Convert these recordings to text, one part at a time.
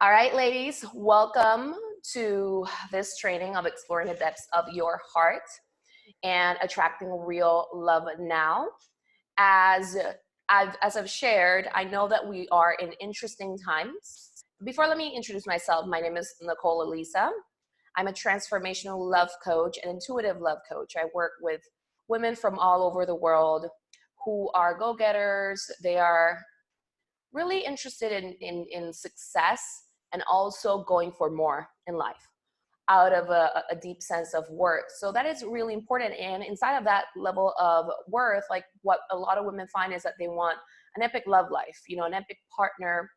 All right, ladies, welcome to this training of exploring the depths of your heart and attracting real love now. As I've shared, I know that we are in interesting times. Before, let me introduce myself. My name is Nicole Elissa. I'm a transformational love coach and intuitive love coach. I work with women from all over the world who are go-getters. They are really interested in success and also going for more in life out of a deep sense of worth. So that is really important. And inside of that level of worth, like what a lot of women find is that they want an epic love life, an epic partner.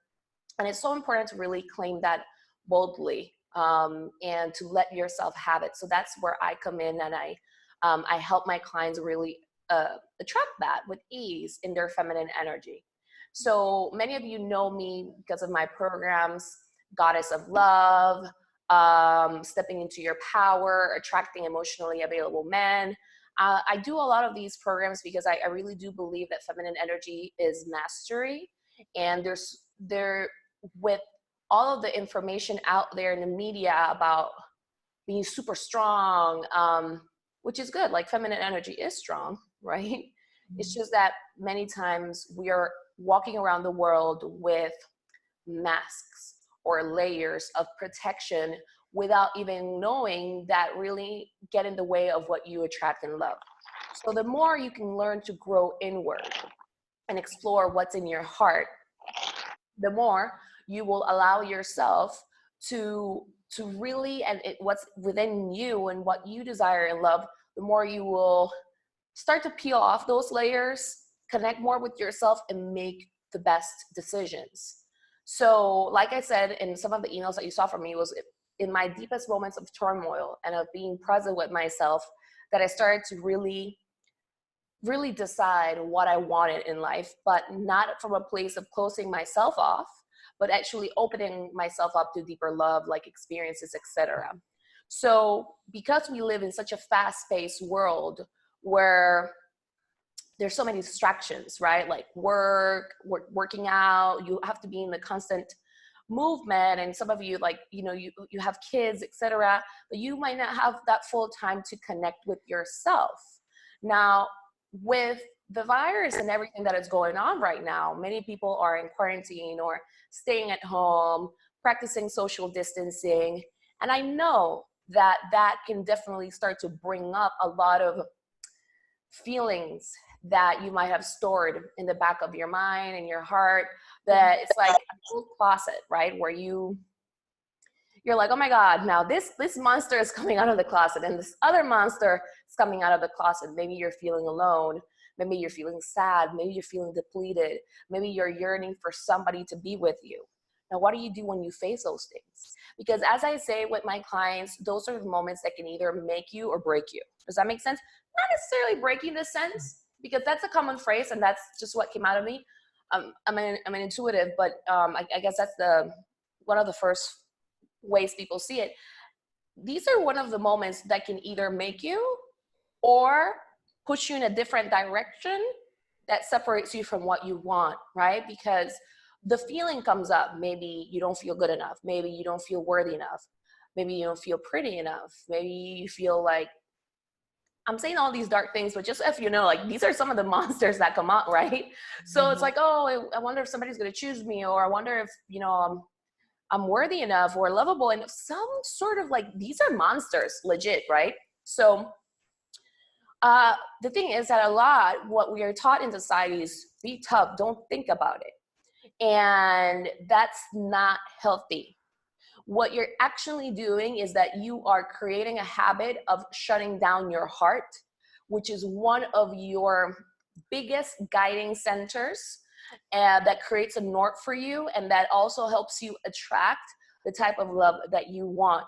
And it's so important to really claim that boldly and to let yourself have it. So that's where I come in, and I help my clients really attract that with ease in their feminine energy. So many of you know me because of my programs, Goddess of Love, Stepping into Your Power, Attracting Emotionally Available Men. I do a lot of these programs because I really do believe that feminine energy is mastery, and with all of the information out there in the media about being super strong, which is good. Like, feminine energy is strong, right? Mm-hmm. It's just that many times we are walking around the world with masks or layers of protection without even knowing that really get in the way of what you attract and love. So the more you can learn to grow inward and explore what's in your heart, the more you will allow yourself to really, and what's within you and what you desire and love, the more you will start to peel off those layers, connect more with yourself, and make the best decisions. So like I said, in some of the emails that you saw from me, was in my deepest moments of turmoil and of being present with myself that I started to really decide what I wanted in life, but not from a place of closing myself off, but actually opening myself up to deeper love, like experiences, etc. So because we live in such a fast-paced world where there's so many distractions, right? Like working out, you have to be in the constant movement. And some of you, like, you have kids, etc., but you might not have that full time to connect with yourself. Now, with the virus and everything that is going on right now, many people are in quarantine or staying at home, practicing social distancing. And I know that can definitely start to bring up a lot of feelings that you might have stored in the back of your mind and your heart, that it's like a little closet, right? Where you're like, oh my God, now this monster is coming out of the closet, and this other monster is coming out of the closet. Maybe you're feeling alone. Maybe you're feeling sad. Maybe you're feeling depleted. Maybe you're yearning for somebody to be with you. Now, what do you do when you face those things? Because as I say with my clients, those are the moments that can either make you or break you. Does that make sense? Not necessarily breaking the sense, because that's a common phrase and that's just what came out of me. I'm an intuitive, but I guess that's one of the first ways people see it. These are one of the moments that can either make you or push you in a different direction that separates you from what you want, right? Because the feeling comes up. Maybe you don't feel good enough. Maybe you don't feel worthy enough. Maybe you don't feel pretty enough. Maybe you feel like, I'm saying all these dark things, but just if you know, like, these are some of the monsters that come out, right? So it's like, oh, I wonder if somebody's going to choose me, or I wonder if, I'm worthy enough or lovable, and some sort of, like, these are monsters, legit, right? So the thing is that a lot, what we are taught in society is be tough, don't think about it. And that's not healthy. What you're actually doing is that you are creating a habit of shutting down your heart, which is one of your biggest guiding centers, that creates a north for you, and that also helps you attract the type of love that you want.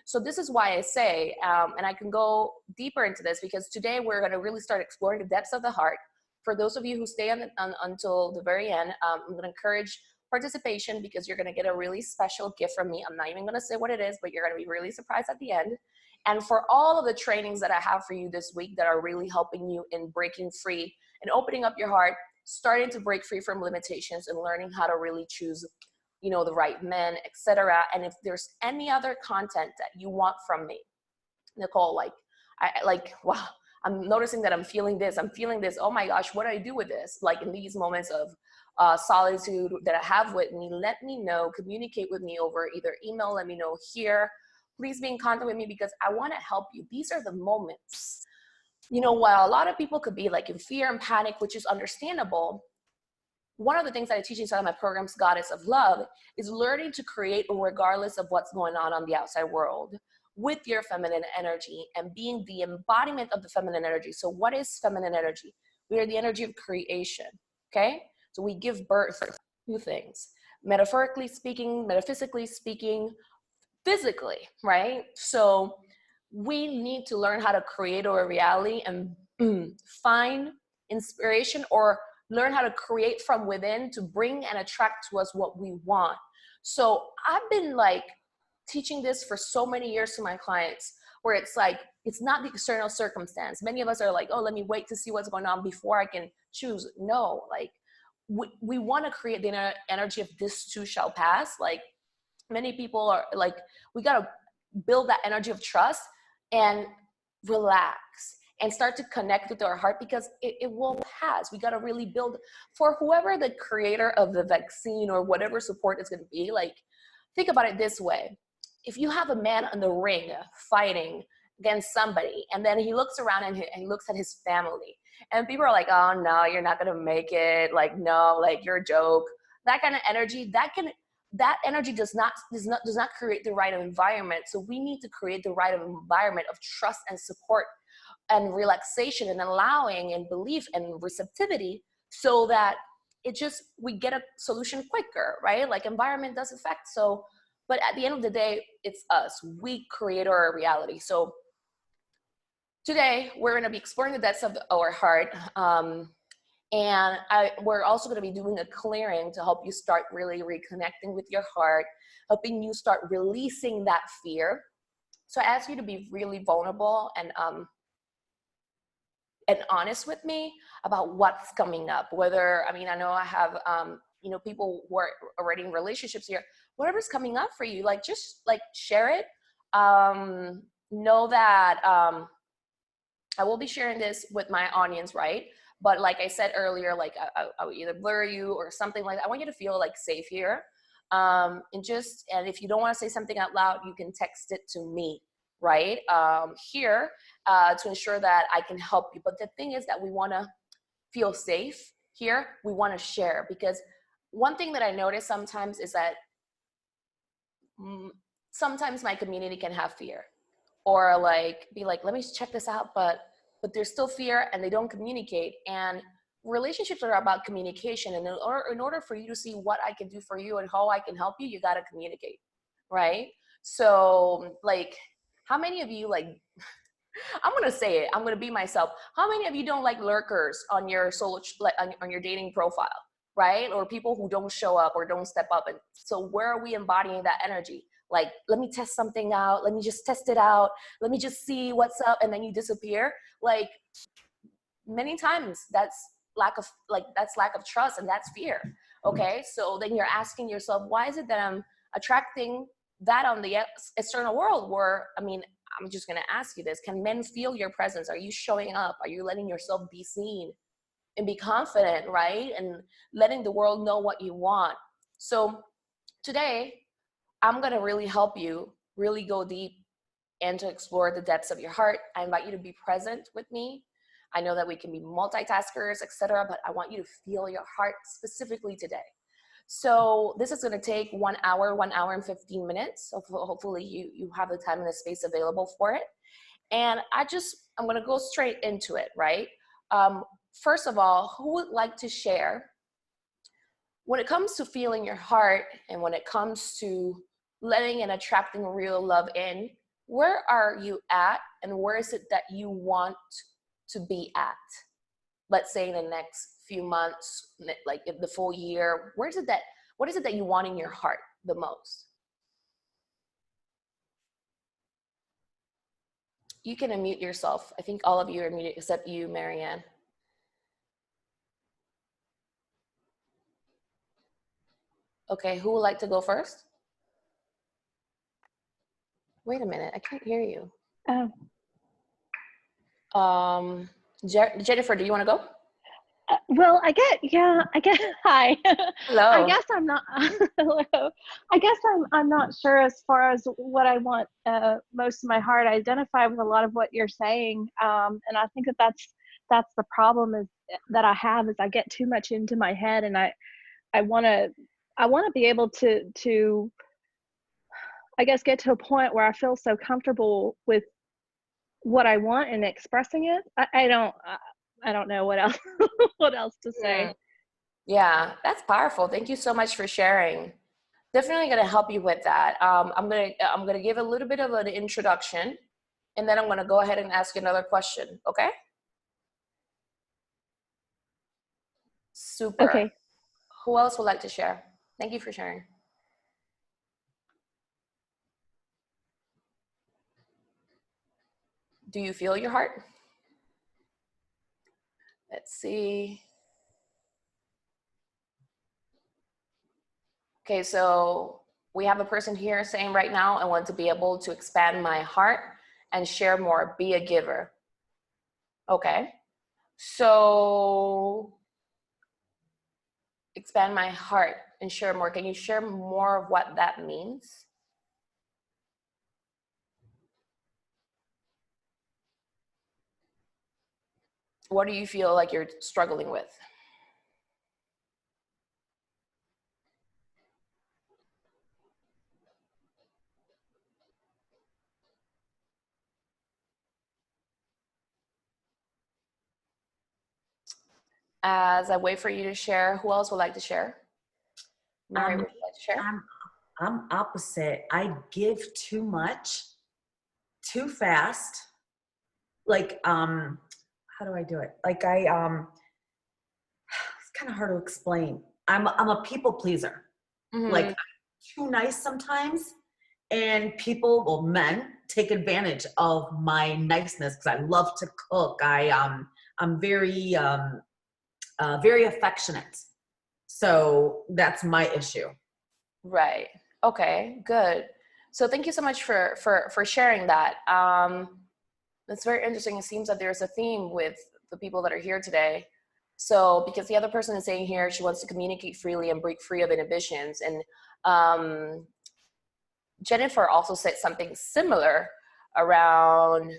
So this is why I say, and I can go deeper into this, because today we're going to really start exploring the depths of the heart. For those of you who stay until the very end, I'm going to encourage participation, because you're going to get a really special gift from me. I'm not even going to say what it is, but you're going to be really surprised at the end. And for all of the trainings that I have for you this week that are really helping you in breaking free and opening up your heart, starting to break free from limitations, and learning how to really choose you know, the right men, etc. And if there's any other content that you want from me, Nicole, like, wow, I'm noticing that I'm feeling this. Oh my gosh, what do I do with this? Like in these moments of solitude that I have with me, let me know, communicate with me over either email, let me know here. Please be in contact with me because I want to help you. These are the moments. You know, while a lot of people could be like in fear and panic, which is understandable, one of the things that I teach inside of my programs, Goddess of Love, is learning to create regardless of what's going on the outside world with your feminine energy and being the embodiment of the feminine energy. So what is feminine energy? We are the energy of creation, okay? So we give birth to things, metaphorically speaking, metaphysically speaking, physically, right? So we need to learn how to create our reality and find inspiration or learn how to create from within to bring and attract to us what we want. So I've been like teaching this for so many years to my clients where it's like, it's not the external circumstance. Many of us are like, oh, let me wait to see what's going on before I can choose. No, like we want to create the energy of this too shall pass. Like many people are like, we got to build that energy of trust and relax and start to connect with our heart because it will pass. We got to really build for whoever the creator of the vaccine or whatever support is going to be. Like, think about it this way. If you have a man in the ring fighting against somebody, and then he looks around and he looks at his family, and people are like, oh no, you're not going to make it. Like, no, like you're a joke. That kind of energy, that energy does not create the right environment. So we need to create the right environment of trust and support and relaxation and allowing and belief and receptivity so that we get a solution quicker, right? Like environment does affect. So, but at the end of the day, it's us. We create our reality. So today we're going to be exploring the depths of our heart. And we're also going to be doing a clearing to help you start really reconnecting with your heart, helping you start releasing that fear. So I ask you to be really vulnerable and honest with me about what's coming up. Whether, I mean, I know I have, you know, people who are already in relationships here, whatever's coming up for you, like, just like share it. Know that I will be sharing this with my audience, right? But like I said earlier, like I would either blur you or something like that. I want you to feel like safe here. And if you don't want to say something out loud, you can text it to me, right? Here to ensure that I can help you. But the thing is that we want to feel safe here. We want to share, because one thing that I notice sometimes is that sometimes my community can have fear or like be like, let me check this out, but there's still fear and they don't communicate. And relationships are about communication. And in order for you to see what I can do for you and how I can help you, you got to communicate, right? So like, how many of you, like, I'm going to say it, I'm going to be myself. How many of you don't like lurkers on your on your dating profile, right? Or people who don't show up or don't step up. And so where are we embodying that energy? Like, let me test something out. Let me just test it out. Let me just see what's up. And then you disappear. Like, many times that's lack of trust, and that's fear. Okay. So then you're asking yourself, why is it that I'm attracting that on the external world? Where, I mean, I'm just going to ask you this. Can men feel your presence? Are you showing up? Are you letting yourself be seen and be confident, right? And letting the world know what you want. So today, I'm going to really help you really go deep and to explore the depths of your heart. I invite you to be present with me. I know that we can be multitaskers, etc., but I want you to feel your heart specifically today. So this is going to take 1 hour and 15 minutes. So hopefully you have the time and the space available for it. And I'm going to go straight into it, right? First of all, who would like to share, when it comes to feeling your heart and when it comes to letting and attracting real love in, where are you at and where is it that you want to be at? Let's say in the next few months, like in the full year, what is it that you want in your heart the most? You can unmute yourself. I think all of you are muted except you, Marianne. Okay, who would like to go first? Wait a minute, I can't hear you. Jennifer, do you want to go? Well, I get, hi. I Hello. guess I'm not, hello. I guess I'm not sure as far as what I want, most of my heart. I identify with a lot of what you're saying. And I think that's the problem is that I have is I get too much into my head, and I want to be able to, I guess, get to a point where I feel so comfortable with what I want and expressing it. I don't know what else, what else to say. Yeah, that's powerful. Thank you so much for sharing. Definitely going to help you with that. I'm gonna give a little bit of an introduction, and then I'm gonna go ahead and ask you another question. Okay? Super. Okay. Who else would like to share? Thank you for sharing. Do you feel your heart? Let's see. Okay, so we have a person here saying right now, I want to be able to expand my heart and share more, be a giver. Okay, so expand my heart and share more. Can you share more of what that means? What do you feel like you're struggling with? As I wait for you to share, who else would like to share? Mary, would you like to share? I'm opposite. I give too much, too fast. Like, how do I do it? Like it's kind of hard to explain. I'm a people pleaser. Mm-hmm. Like, I'm too nice sometimes, and people, well, men take advantage of my niceness because I love to cook. I'm very affectionate. So that's my issue. Right. Okay, good. So thank you so much for sharing that. That's very interesting. It seems that there's a theme with the people that are here today. So because the other person is saying here she wants to communicate freely and break free of inhibitions, and Jennifer also said something similar around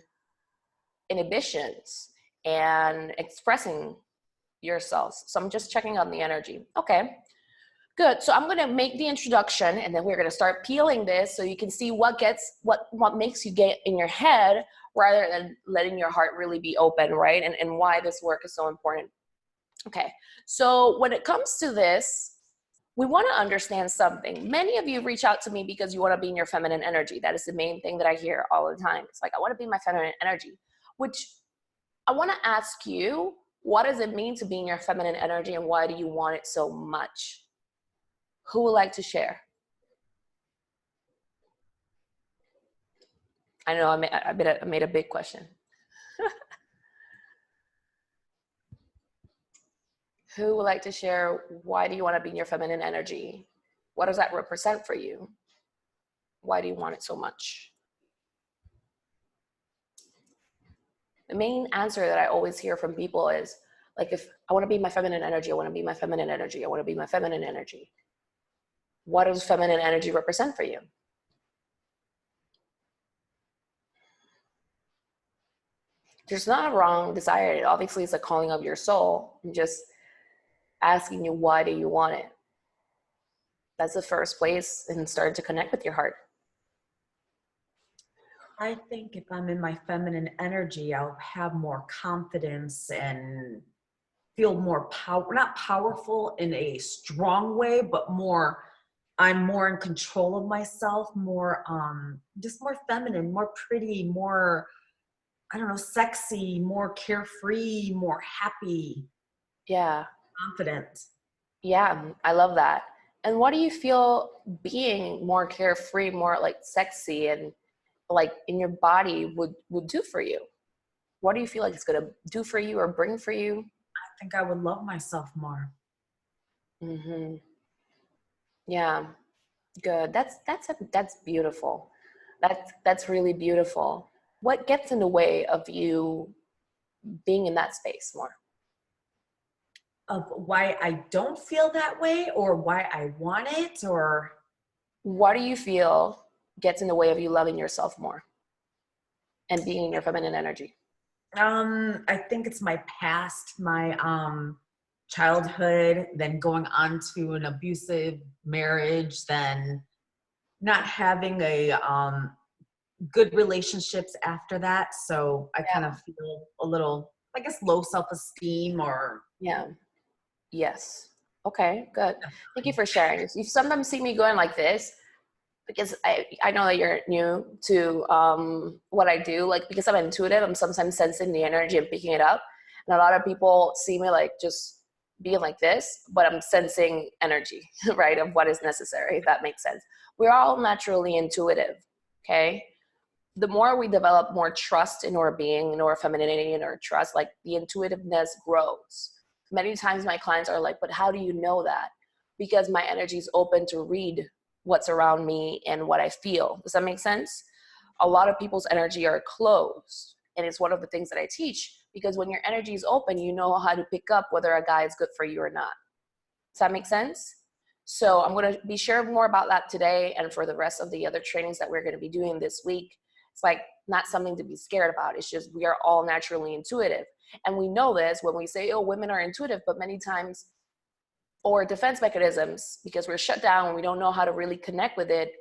inhibitions and expressing yourselves. So I'm just checking on the energy. Okay. Good. So I'm going to make the introduction, and then we're going to start peeling this so you can see what makes you get in your head rather than letting your heart really be open, right? And why this work is so important. Okay. So when it comes to this, we want to understand something. Many of you reach out to me because you want to be in your feminine energy. That is the main thing that I hear all the time. It's like, I want to be in my feminine energy, which I want to ask you, what does it mean to be in your feminine energy, and why do you want it so much? Who would like to share? I know I made a big question. Who would like to share, why do you want to be in your feminine energy? What does that represent for you? Why do you want it so much? The main answer that I always hear from people is, like, if I want to be my feminine energy, I want to be my feminine energy, I want to be my feminine energy. What does feminine energy represent for you? There's not a wrong desire. Obviously, it's a calling of your soul. I'm just asking you, why do you want it? That's the first place, and start to connect with your heart. I think if I'm in my feminine energy, I'll have more confidence and feel more not powerful in a strong way, but I'm more in control of myself, more, just more feminine, more pretty, more, I don't know, sexy, more carefree, more happy. Yeah. Confident. Yeah, I love that. And what do you feel being more carefree, more like sexy and like in your body would do for you? What do you feel like it's gonna do for you or bring for you? I think I would love myself more. Mm-hmm. Yeah. Good. That's beautiful. That's really beautiful. What gets in the way of you being in that space more? Of why I don't feel that way or why I want it or What do you feel gets in the way of you loving yourself more and being in your feminine energy? I think it's my past, my childhood, then going on to an abusive marriage, then not having a good relationships after that. So I kind of feel a little, I guess, low self-esteem or Yeah. Yes. Okay, good. Thank you for sharing. You sometimes see me going like this because I know that you're new to what I do. Like, because I'm intuitive, I'm sometimes sensing the energy and picking it up. And a lot of people see me like just being like this, but I'm sensing energy, right, of what is necessary, if that makes sense. We're all naturally intuitive, okay? The more we develop more trust in our being, in our femininity, in our trust, like the intuitiveness grows. Many times my clients are like, but how do you know that? Because my energy is open to read what's around me and what I feel. Does that make sense? A lot of people's energy are closed. And it's one of the things that I teach, because when your energy is open, you know how to pick up whether a guy is good for you or not. Does that make sense? So I'm going to be sharing more about that today and for the rest of the other trainings that we're going to be doing this week. It's like not something to be scared about. It's just we are all naturally intuitive. And we know this when we say, oh, women are intuitive, but many times, or defense mechanisms, because we're shut down and we don't know how to really connect with it,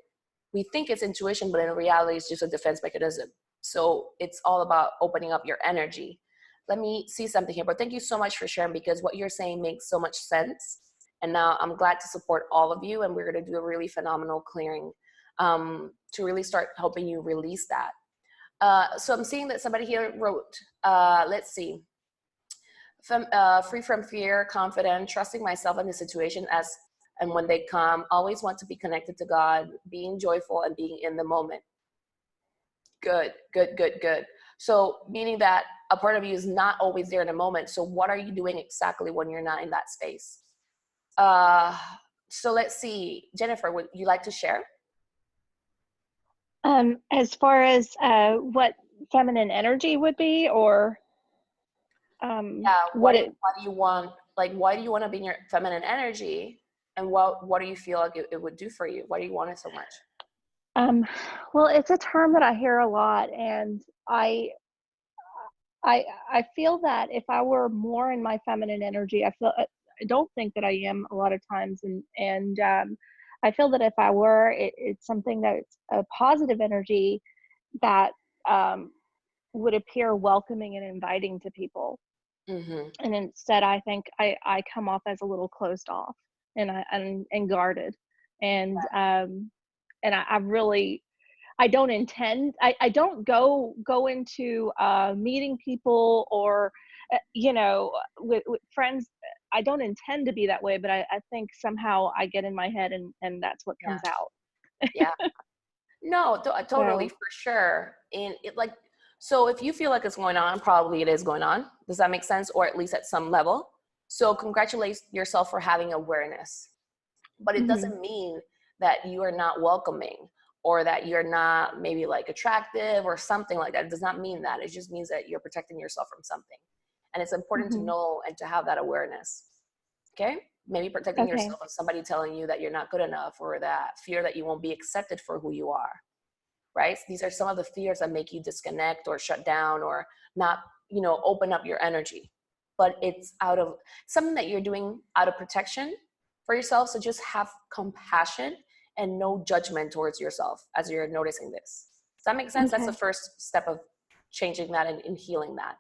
we think it's intuition, but in reality, it's just a defense mechanism. So it's all about opening up your energy. Let me see something here, but thank you so much for sharing, because what you're saying makes so much sense. And now I'm glad to support all of you, and we're going to do a really phenomenal clearing to really start helping you release that. So I'm seeing that somebody here wrote, let's see, free from fear, confident, trusting myself in the situation as and when they come, always want to be connected to God, being joyful and being in the moment. Good, good, good, good. So meaning that a part of you is not always there in the moment. So what are you doing exactly when you're not in that space? So let's see, Jennifer, would you like to share? As far as what feminine energy would be, or Yeah, what it why do you want, like, why do you want to be in your feminine energy, and what do you feel like it would do for you? Why do you want it so much? well, it's a term that I hear a lot, and I feel that if I were more in my feminine energy, I don't think that I am a lot of times, and I feel that if I were, it's something that's a positive energy that would appear welcoming and inviting to people. Mm-hmm. And instead, I think I come off as a little closed off and guarded, and I really, I don't intend, I don't go into meeting people or with friends. I don't intend to be that way, but I think somehow I get in my head, and that's what Yeah. comes out. Yeah. No, totally, So for sure. And it, like, so if you feel like it's going on, probably it is going on. Does that make sense? Or at least at some level. So congratulate yourself for having awareness. But it mhm, doesn't mean that you are not welcoming or that you're not maybe like attractive or something like that. It does not mean that. It just means that you're protecting yourself from something. And it's important to mhm. know and to have that awareness. Okay? Maybe protecting Okay. yourself from somebody telling you that you're not good enough, or that fear that you won't be accepted for who you are, right? These are some of the fears that make you disconnect or shut down or not, open up your energy. But it's out of something that you're doing out of protection for yourself. So just have compassion and no judgment towards yourself as you're noticing this. Does that make sense? That's the Okay. first step of changing that and healing that.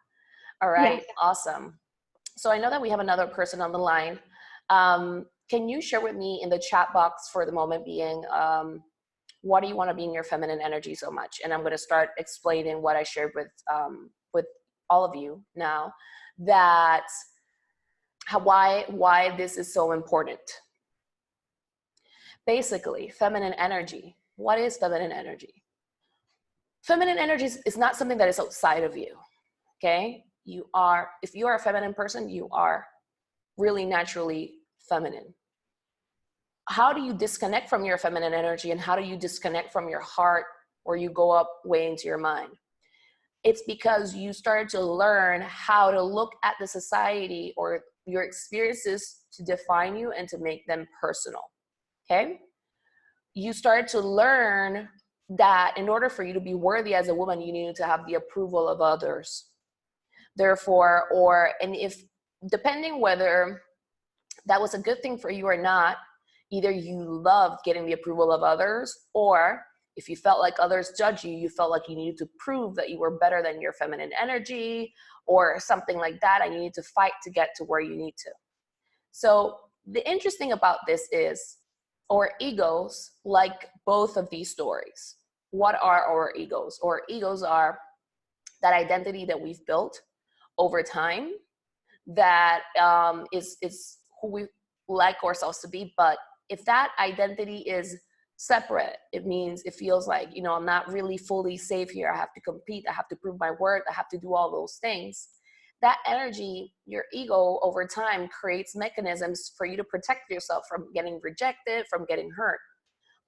All right, Yes. awesome. So I know that we have another person on the line. Can you share with me in the chat box for the moment being, what do you want to be in your feminine energy so much? And I'm going to start explaining what I shared with all of you now, that why this is so important. Basically, feminine energy. What is feminine energy? Feminine energy is not something that is outside of you. Okay, if you are a feminine person, you are really naturally feminine. how do you disconnect from your feminine energy, and how do you disconnect from your heart, or you go up way into your mind? It's because you started to learn how to look at the society or your experiences to define you and to make them personal. Okay? You started to learn that in order for you to be worthy as a woman, you needed to have the approval of others. Therefore, and if, depending whether that was a good thing for you or not, either you loved getting the approval of others, or if you felt like others judge you, you felt like you needed to prove that you were better than your feminine energy or something like that, and you need to fight to get to where you need to. So the interesting about this is our egos, like both of these stories. What are our egos? Our egos are that identity that we've built over time that is who we like ourselves to be. But if that identity is separate, it means it feels like, you know, I'm not really fully safe here. I have to compete. I have to prove my worth. I have to do all those things. That energy, your ego over time creates mechanisms for you to protect yourself from getting rejected, from getting hurt.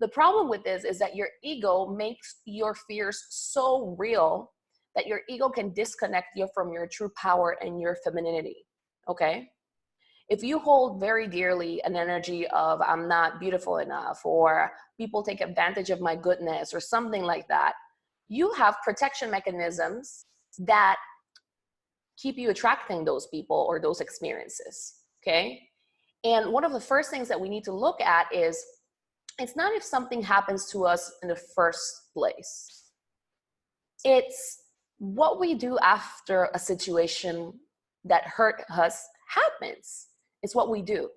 The problem with this is that your ego makes your fears so real that your ego can disconnect you from your true power and your femininity. Okay? If you hold very dearly an energy of I'm not beautiful enough, or people take advantage of my goodness, or something like that, you have protection mechanisms that keep you attracting those people or those experiences. Okay? And one of the first things that we need to look at is, it's not if something happens to us in the first place. It's what we do after a situation that hurt us happens. It's what we do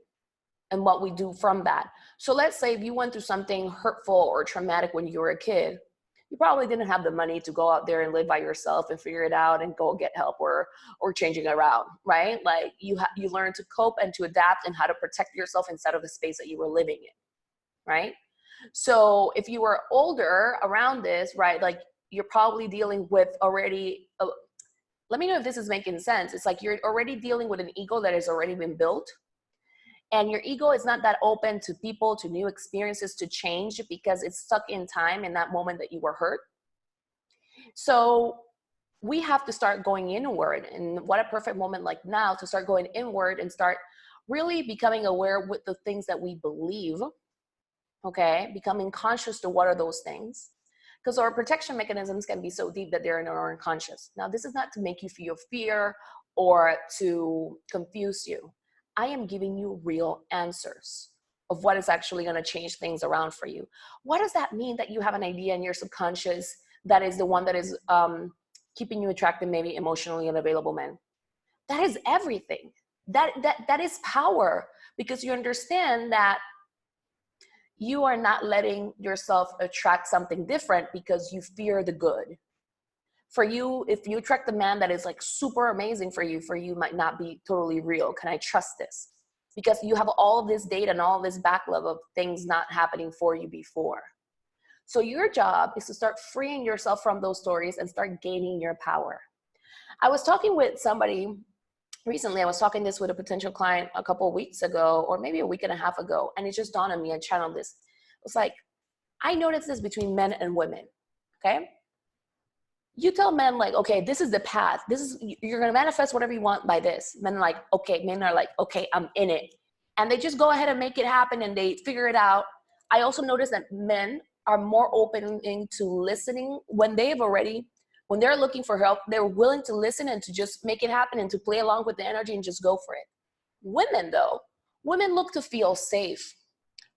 and what we do from that. So let's say if you went through something hurtful or traumatic when you were a kid, you probably didn't have the money to go out there and live by yourself and figure it out and go get help or changing around, right? Like you learn to cope and to adapt and how to protect yourself inside of the space that you were living in, right? So if you were older around this, right, like you're probably dealing with already, let me know if this is making sense. It's like you're already dealing with an ego that has already been built. And your ego is not that open to people, to new experiences, to change, because it's stuck in time in that moment that you were hurt. So we have to start going inward. And what a perfect moment like now to start going inward and start really becoming aware with the things that we believe. Okay, becoming conscious to what are those things. Because our protection mechanisms can be so deep that they're in our unconscious. Now, this is not to make you feel fear or to confuse you. I am giving you real answers of what is actually going to change things around for you. What does that mean that you have an idea in your subconscious that is the one that is keeping you attracted, maybe emotionally unavailable men? That is everything. That is power, because you understand that you are not letting yourself attract something different because you fear the good. For you, if you attract the man that is like super amazing for you might not be totally real. Can I trust this? Because you have all of this data and all this backlog of things not happening for you before. So your job is to start freeing yourself from those stories and start gaining your power. I was talking with somebody recently. I was talking this with a potential client a couple of weeks ago, or maybe a week and a half ago, and it just dawned on me. I channeled this. It was like, I noticed this between men and women. Okay, you tell men like, okay, this is the path. This is, you're gonna manifest whatever you want by this. Men are like, okay. Men are like, okay, I'm in it, and they just go ahead and make it happen, and they figure it out. I also noticed that men are more open to listening when they're looking for help. They're willing to listen and to just make it happen and to play along with the energy and just go for it. Women though, women look to feel safe.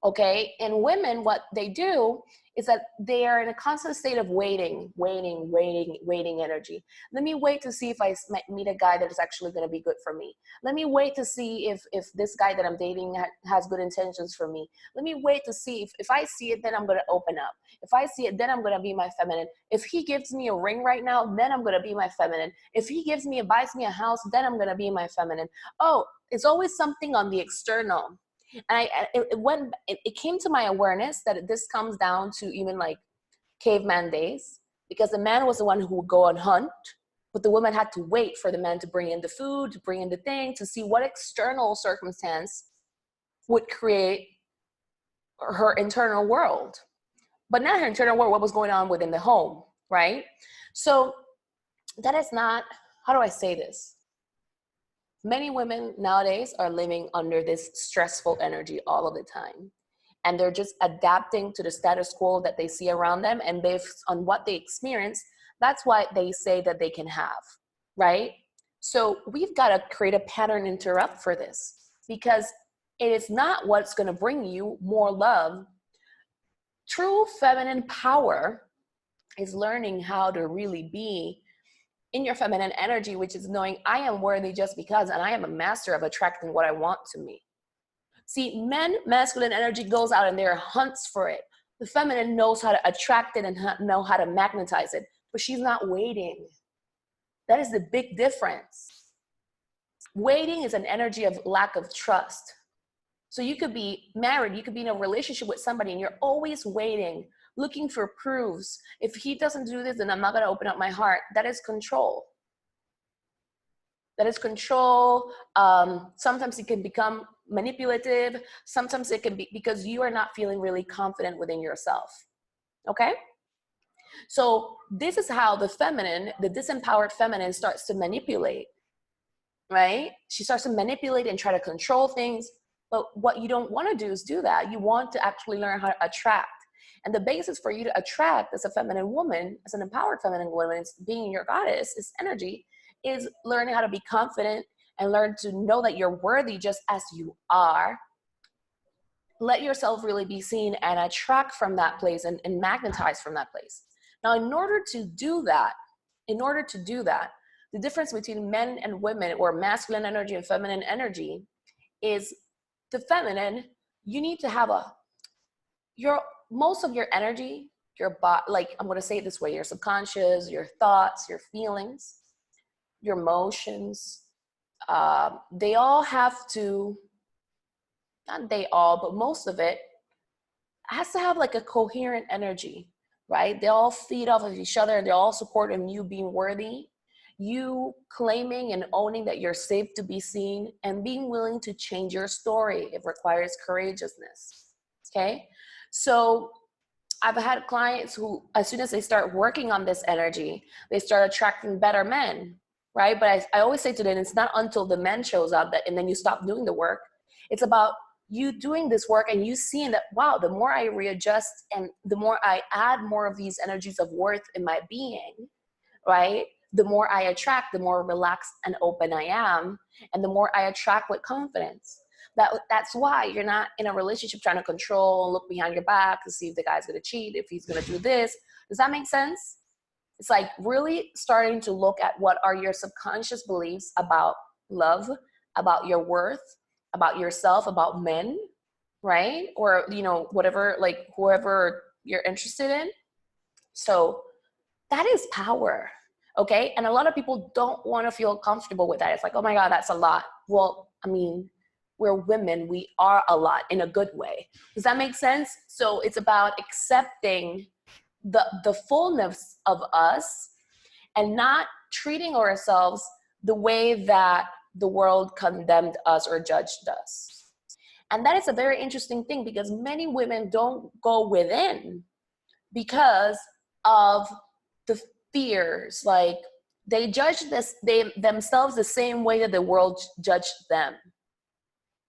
Okay. And women, what they do is that they are in a constant state of waiting energy. Let me wait to see if I meet a guy that is actually going to be good for me. Let me wait to see if this guy that I'm dating has good intentions for me. Let me wait to see if I see it, then I'm going to open up. If I see it, then I'm going to be my feminine. If he gives me a ring right now, then I'm going to be my feminine. If he buys me a house, then I'm going to be my feminine. Oh, it's always something on the external. And it came to my awareness that this comes down to even like caveman days, because the man was the one who would go and hunt, but the woman had to wait for the man to bring in the food, to bring in the thing, to see what external circumstance would create her internal world, but not her internal world, what was going on within the home, right? So that is not, how do I say this? Many women nowadays are living under this stressful energy all of the time. And they're just adapting to the status quo that they see around them. And based on what they experience, that's what they say that they can have, right? So we've got to create a pattern interrupt for this, because it is not what's going to bring you more love. True feminine power is learning how to really be in your feminine energy, which is knowing I am worthy just because, and I am a master of attracting what I want to me. See, masculine energy goes out and there hunts for it. The feminine knows how to attract it and know how to magnetize it, but she's not waiting. That is the big difference. Waiting is an energy of lack of trust. So you could be married, you could be in a relationship with somebody and you're always waiting, looking for proofs. If he doesn't do this, then I'm not going to open up my heart. That is control. That is control. Sometimes it can become manipulative. Sometimes it can be because you are not feeling really confident within yourself. Okay? So this is how the feminine, the disempowered feminine, starts to manipulate, right? She starts to manipulate and try to control things. But what you don't want to do is do that. You want to actually learn how to attract. And the basis for you to attract as a feminine woman, as an empowered feminine woman, being your goddess, this energy, is learning how to be confident and learn to know that you're worthy just as you are. Let yourself really be seen and attract from that place and magnetize from that place. Now, in order to do that, the difference between men and women, or masculine energy and feminine energy, is the feminine, you need to have most of your energy, your body, like I'm going to say it this way, your subconscious, your thoughts, your feelings, your emotions, they all have to, not they all, but most of it has to have like a coherent energy, right? They all feed off of each other and they all support in you being worthy, you claiming and owning that you're safe to be seen, and being willing to change your story. It requires courageousness, okay? So I've had clients who, as soon as they start working on this energy, they start attracting better men, right? But I always say to them, it's not until the man shows up and then you stop doing the work. It's about you doing this work and you seeing that, wow, the more I readjust and the more I add more of these energies of worth in my being, right? The more I attract, the more relaxed and open I am, and the more I attract with confidence. That's why you're not in a relationship trying to control and look behind your back to see if the guy's going to cheat, if he's going to do this. Does that make sense? It's like really starting to look at what are your subconscious beliefs about love, about your worth, about yourself, about men, right? Or, whatever, like whoever you're interested in. So that is power, okay? And a lot of people don't want to feel comfortable with that. It's like, oh my God, that's a lot. Well, I mean, we're women, we are a lot in a good way. Does that make sense? So it's about accepting the fullness of us and not treating ourselves the way that the world condemned us or judged us. And that is a very interesting thing, because many women don't go within because of the fears. Like they judge themselves the same way that the world judged them.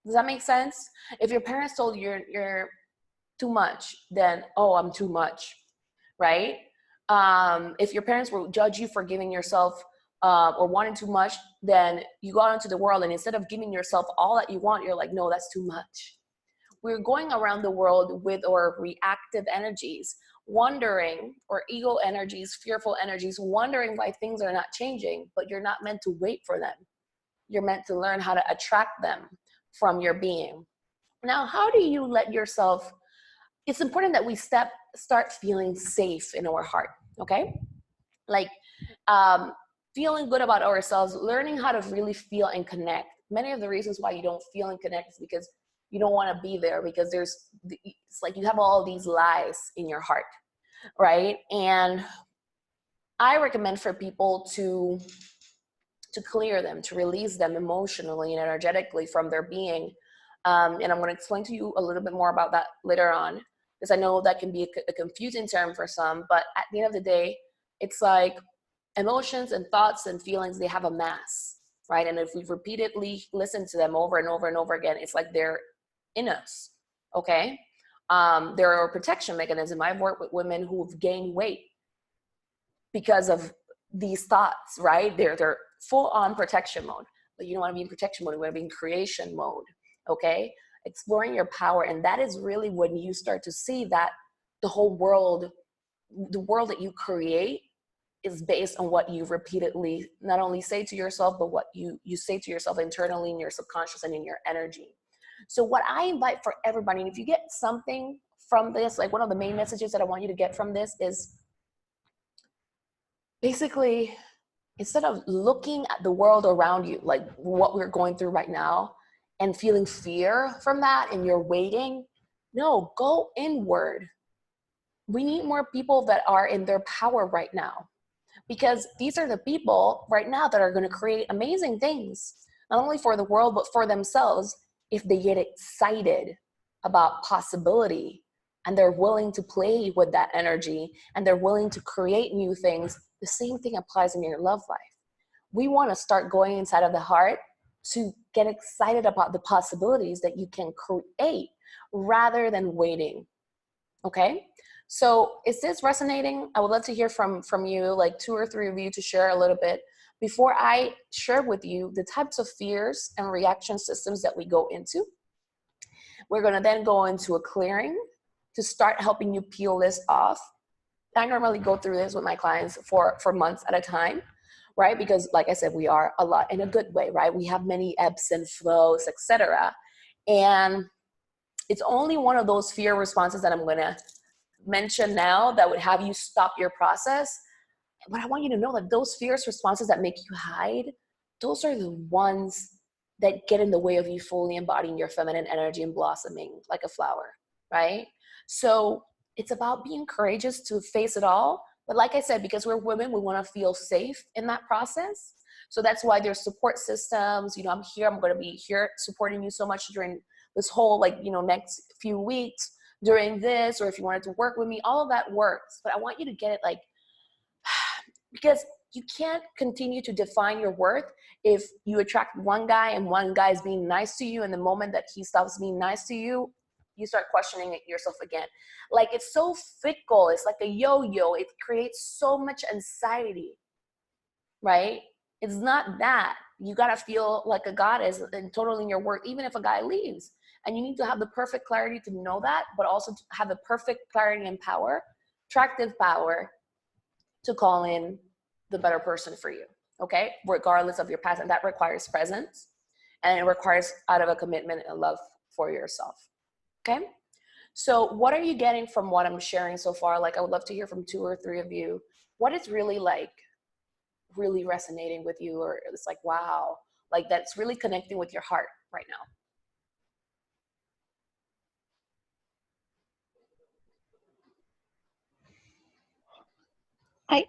Does that make sense? If your parents told you you're too much, then, oh, I'm too much, right? If your parents will judge you for giving yourself or wanting too much, then you go out into the world and instead of giving yourself all that you want, you're like, no, that's too much. We're going around the world with our reactive energies, wondering, or ego energies, fearful energies, wondering why things are not changing, but you're not meant to wait for them. You're meant to learn how to attract them from your being. Now, how do you let yourself, it's important that we start feeling safe in our heart, okay? Like feeling good about ourselves, learning how to really feel and connect. Many of the reasons why you don't feel and connect is because you don't want to be there, because it's like you have all these lies in your heart, right? And I recommend for people to clear them, to release them emotionally and energetically from their being, And I'm going to explain to you a little bit more about that later on, because I know that can be a confusing term for some, but at the end of the day, it's like emotions and thoughts and feelings, they have a mass, right? And if we repeatedly listen to them over and over and over again, it's like they're in us, okay? There are a protection mechanism. I've worked with women who've gained weight because of these thoughts, right? They're full on protection mode, but you don't want to be in protection mode. You want to be in creation mode, okay? Exploring your power. And that is really when you start to see that the whole world, the world that you create is based on what you repeatedly not only say to yourself, but what you say to yourself internally in your subconscious and in your energy. So what I invite for everybody, and if you get something from this, like one of the main messages that I want you to get from this is basically, instead of looking at the world around you, like what we're going through right now, and feeling fear from that and you're waiting, no, go inward. We need more people that are in their power right now, because these are the people right now that are going to create amazing things, not only for the world, but for themselves, if they get excited about possibility and they're willing to play with that energy and they're willing to create new things. The same thing applies in your love life. We want to start going inside of the heart to get excited about the possibilities that you can create rather than waiting. Okay? So is this resonating? I would love to hear from you, like 2 or 3 of you, to share a little bit before I share with you the types of fears and reaction systems that we go into. We're going to then go into a clearing to start helping you peel this off. I normally go through this with my clients for months at a time, right? Because like I said, we are a lot in a good way, right? We have many ebbs and flows, etc. And it's only one of those fear responses that I'm going to mention now that would have you stop your process. But I want you to know that those fierce responses that make you hide, those are the ones that get in the way of you fully embodying your feminine energy and blossoming like a flower, right? So it's about being courageous to face it all. But like I said, because we're women, we want to feel safe in that process. So that's why there's support systems. You know, I'm here, I'm going to be here supporting you so much during this whole, like, you know, next few weeks during this, or if you wanted to work with me, all of that works. But I want you to get it, like, because you can't continue to define your worth if you attract one guy and one guy is being nice to you, and the moment that he stops being nice to you, you start questioning it yourself again. Like, it's so fickle. It's like a yo-yo. It creates so much anxiety, right? It's not that. You got to feel like a goddess and totally in your worth, even if a guy leaves. And you need to have the perfect clarity to know that, but also to have the perfect clarity and power, attractive power, to call in the better person for you, okay? Regardless of your past. And that requires presence, and it requires out of a commitment and love for yourself, okay? So what are you getting from what I'm sharing so far? Like, I would love to hear from 2 or 3 of you. What is really, like, really resonating with you, or it's like, wow, like that's really connecting with your heart right now?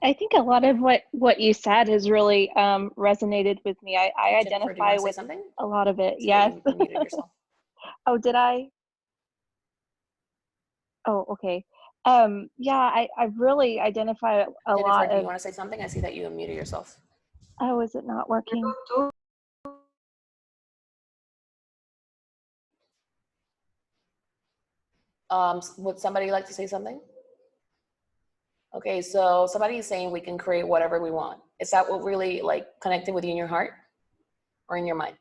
I think a lot of what you said has really resonated with me. I Jennifer, do you want identify to say with something? a lot of it. See that Yes. you muted yourself. Oh, did I? Oh, okay. Yeah, I really identify a Jennifer, lot do you of. want to say something? I see that you unmuted yourself. Oh, is it not working? Would somebody like to say something? Okay, so somebody is saying we can create whatever we want. Is that what really, like, connecting with you in your heart or in your mind?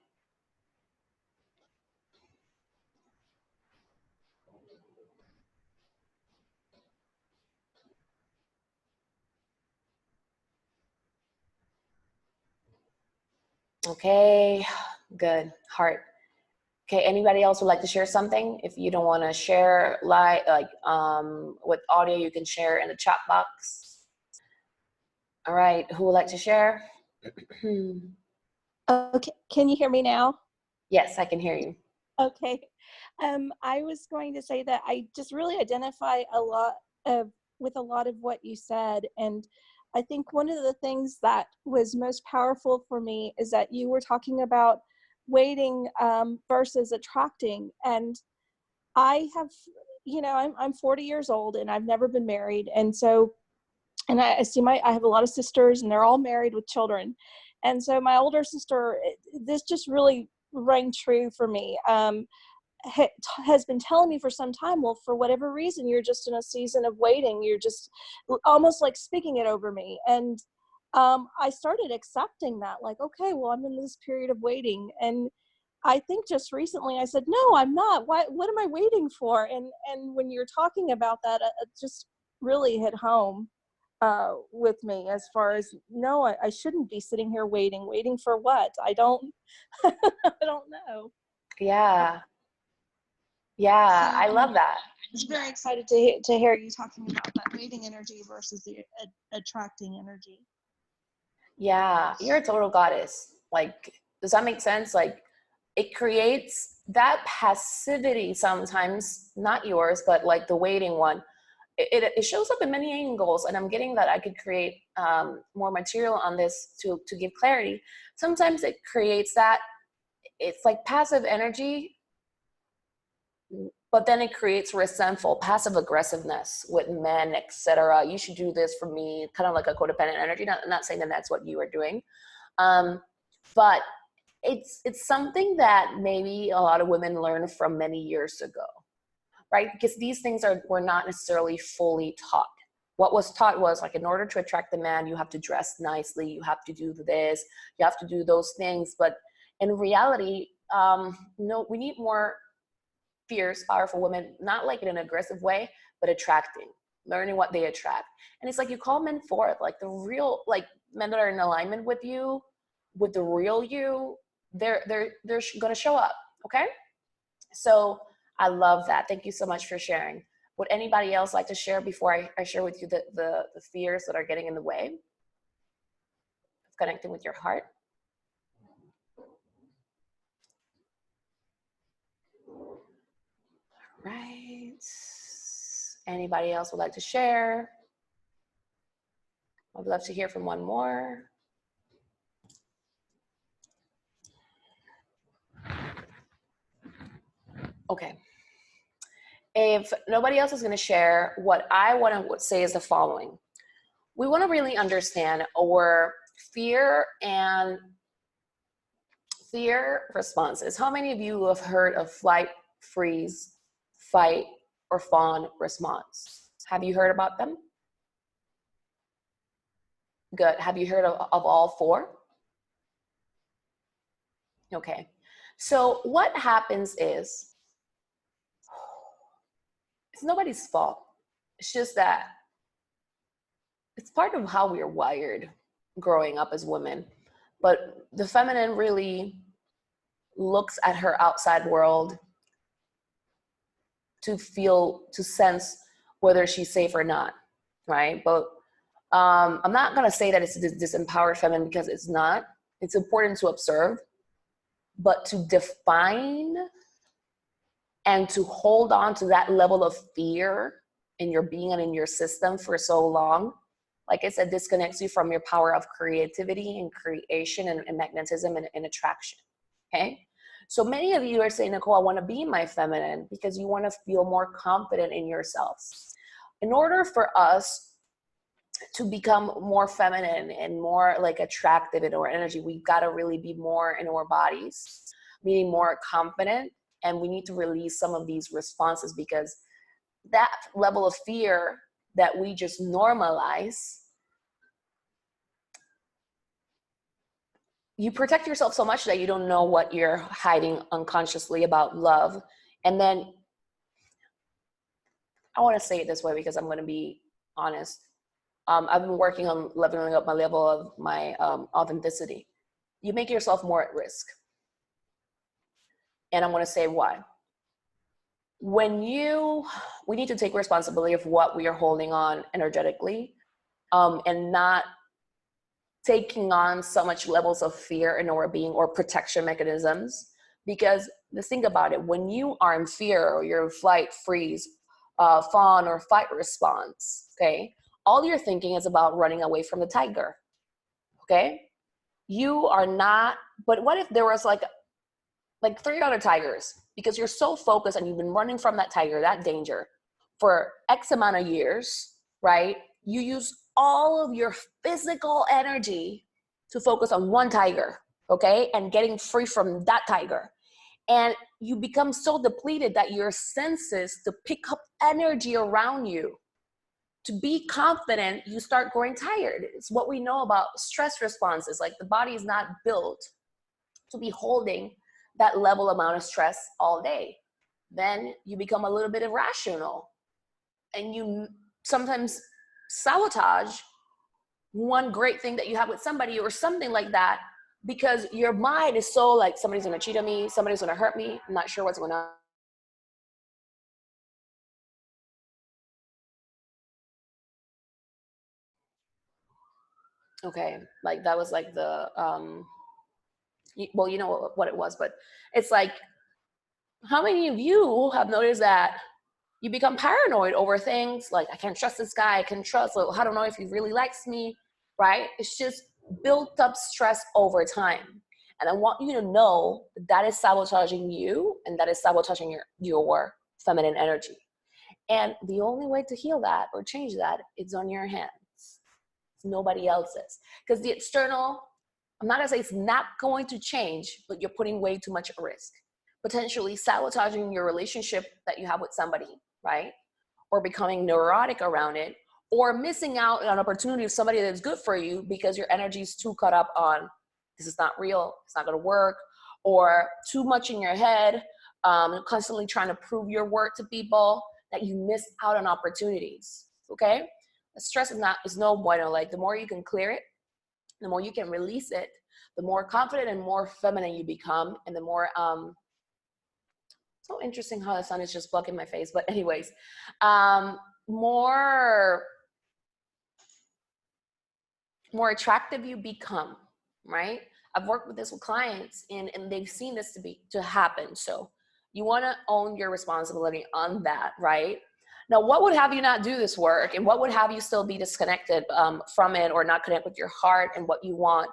Okay, good. Heart. Okay, anybody else would like to share something? If you don't want to share, like with audio, you can share in the chat box. All right, who would like to share? Okay, can you hear me now? Yes, I can hear you. Okay. I was going to say that I just really identify a lot with a lot of what you said. And I think one of the things that was most powerful for me is that you were talking about waiting versus attracting. And I have, you know, I'm 40 years old and I've never been married. And so, and I see I have a lot of sisters and they're all married with children. And so my older sister, this just really rang true for me. Has been telling me for some time, well, for whatever reason, you're just in a season of waiting. You're just almost like speaking it over me. And I started accepting that, like, okay, well, I'm in this period of waiting. And I think just recently I said, no, I'm not. What am I waiting for? And when you're talking about that, it just really hit home with me as far as, no, I shouldn't be sitting here waiting for what? I don't, I don't know. Yeah. Yeah, I love that. I'm very excited to hear you talking about that waiting energy versus the attracting energy. Yeah, you're a total goddess. Like, does that make sense? Like, it creates that passivity sometimes, not yours, but like the waiting one. It shows up in many angles, and I'm getting that I could create more material on this to give clarity. Sometimes it creates that, it's like passive energy, but then it creates resentful, passive aggressiveness with men, etc. You should do this for me, kind of like a codependent energy. Not saying that that's what you are doing, but it's something that maybe a lot of women learned from many years ago, right? Because these things were not necessarily fully taught. What was taught was like, in order to attract the man, you have to dress nicely, you have to do this, you have to do those things. But in reality, no, we need more fierce, powerful women, not like in an aggressive way, but attracting, learning what they attract. And it's like, you call men forth, like the real, like men that are in alignment with you, with the real you, they're gonna show up. Okay. So I love that. Thank you so much for sharing. Would anybody else like to share before I share with you the fears that are getting in the way of connecting with your heart? Right. Anybody else would like to share? I'd love to hear from one more. Okay. If nobody else is going to share, what I want to say is the following. We want to really understand our fear responses. How many of you have heard of flight, freeze, fight, or fawn response? Have you heard about them? Good. Have you heard of all four? Okay. So what happens is, it's nobody's fault. It's just that it's part of how we are wired growing up as women. But the feminine really looks at her outside world to sense whether she's safe or not, right? But I'm not gonna say that it's this empowered feminine, because it's not. It's important to observe, but to define and to hold on to that level of fear in your being and in your system for so long, like I said, disconnects you from your power of creativity and creation and magnetism and attraction, okay? So many of you are saying, Nicole, I want to be my feminine because you want to feel more confident in yourselves. In order for us to become more feminine and more like attractive in our energy, we've got to really be more in our bodies, meaning more confident. And we need to release some of these responses, because that level of fear that we just normalize, you protect yourself so much that you don't know what you're hiding unconsciously about love. And then I want to say it this way because I'm going to be honest. I've been working on leveling up my level of my authenticity. You make yourself more at risk. And I'm going to say why. We need to take responsibility of what we are holding on energetically, and not taking on so much levels of fear in our being or protection mechanisms. Because let's think about it. When you are in fear, or you're in flight, freeze, fawn, or fight response, okay, all you're thinking is about running away from the tiger, okay? You are not, but what if there was like like 3 other tigers, because you're so focused and you've been running from that tiger, that danger, for X amount of years, right? You use all of your physical energy to focus on one tiger, okay? And getting free from that tiger. And you become so depleted that your senses to pick up energy around you, to be confident, you start growing tired. It's what we know about stress responses. Like the body is not built to be holding that level amount of stress all day. Then you become a little bit irrational, and you sometimes sabotage one great thing that you have with somebody or something like that, because your mind is so like, somebody's gonna cheat on me, somebody's gonna hurt me, I'm not sure what's going on. Okay, like that was like the well, you know what it was, but it's like, how many of you have noticed that you become paranoid over things like, I can't trust this guy, I can trust, like, I don't know if he really likes me, right? It's just built up stress over time. And I want you to know that that is sabotaging you, and that is sabotaging your feminine energy. And the only way to heal that or change that is on your hands. It's nobody else's. Because the external, I'm not gonna say it's not going to change, but you're putting way too much at risk. Potentially sabotaging your relationship that you have with somebody, right? Or becoming neurotic around it, or missing out on an opportunity of somebody that's good for you because your energy is too caught up on, this is not real, it's not gonna work, or too much in your head, constantly trying to prove your worth to people, that you miss out on opportunities, okay? The stress is no bueno. Like the more you can clear it, the more you can release it, the more confident and more feminine you become, and the more, so interesting how the sun is just blocking my face, but anyways, more attractive you become, right? I've worked with this with clients, and they've seen this to happen. So you want to own your responsibility on that, right? Now, what would have you not do this work, and what would have you still be disconnected from it, or not connect with your heart and what you want,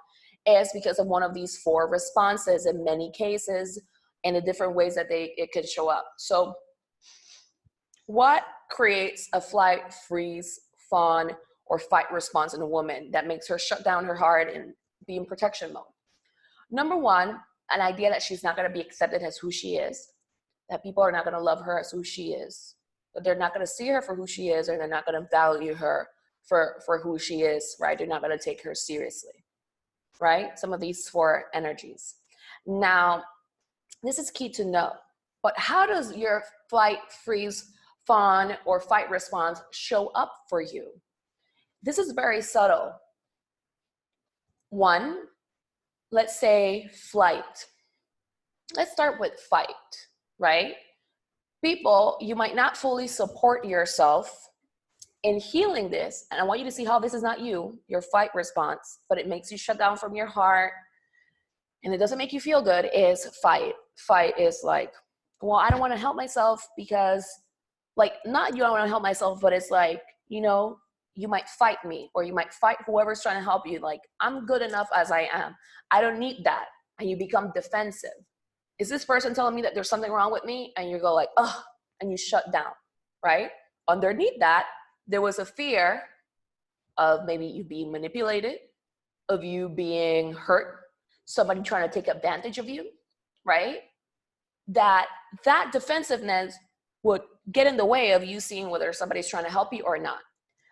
is because of one of these 4 responses in many cases, and the different ways that it could show up. So what creates a flight, freeze, fawn, or fight response in a woman that makes her shut down her heart and be in protection mode? Number 1, an idea that she's not going to be accepted as who she is, that people are not going to love her as who she is, that they're not going to see her for who she is, or they're not going to value her for who she is, right? They're not going to take her seriously, right? Some of these 4 energies. Now, this is key to know, but how does your flight, freeze, fawn, or fight response show up for you? This is very subtle. 1, let's say flight. Let's start with fight, right? People, you might not fully support yourself in healing this, and I want you to see how this is not your fight response, but it makes you shut down from your heart, and it doesn't make you feel good, is fight. Fight is like, well, I don't want to help myself because, like, not you don't want to help myself, but it's like, you know, you might fight me, or you might fight whoever's trying to help you. Like, I'm good enough as I am. I don't need that. And you become defensive. Is this person telling me that there's something wrong with me? And you go like, oh, and you shut down, right? Underneath that, there was a fear of maybe you being manipulated, of you being hurt, somebody trying to take advantage of you, right? That defensiveness would get in the way of you seeing whether somebody's trying to help you or not.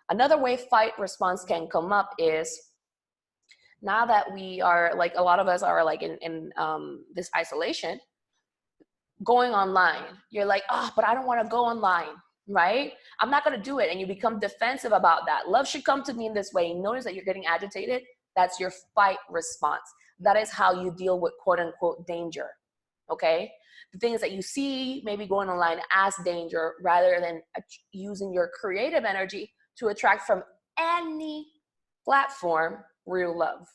Another way fight response can come up is, now that we are, like, a lot of us are like in this isolation, going online, you're like, oh, but I don't want to go online, right? I'm not going to do it. And you become defensive about that. Love should come to me in this way. Notice that you're getting agitated. That's your fight response. That is how you deal with quote unquote danger. Okay? The things that you see maybe going online as danger, rather than using your creative energy to attract from any platform real love.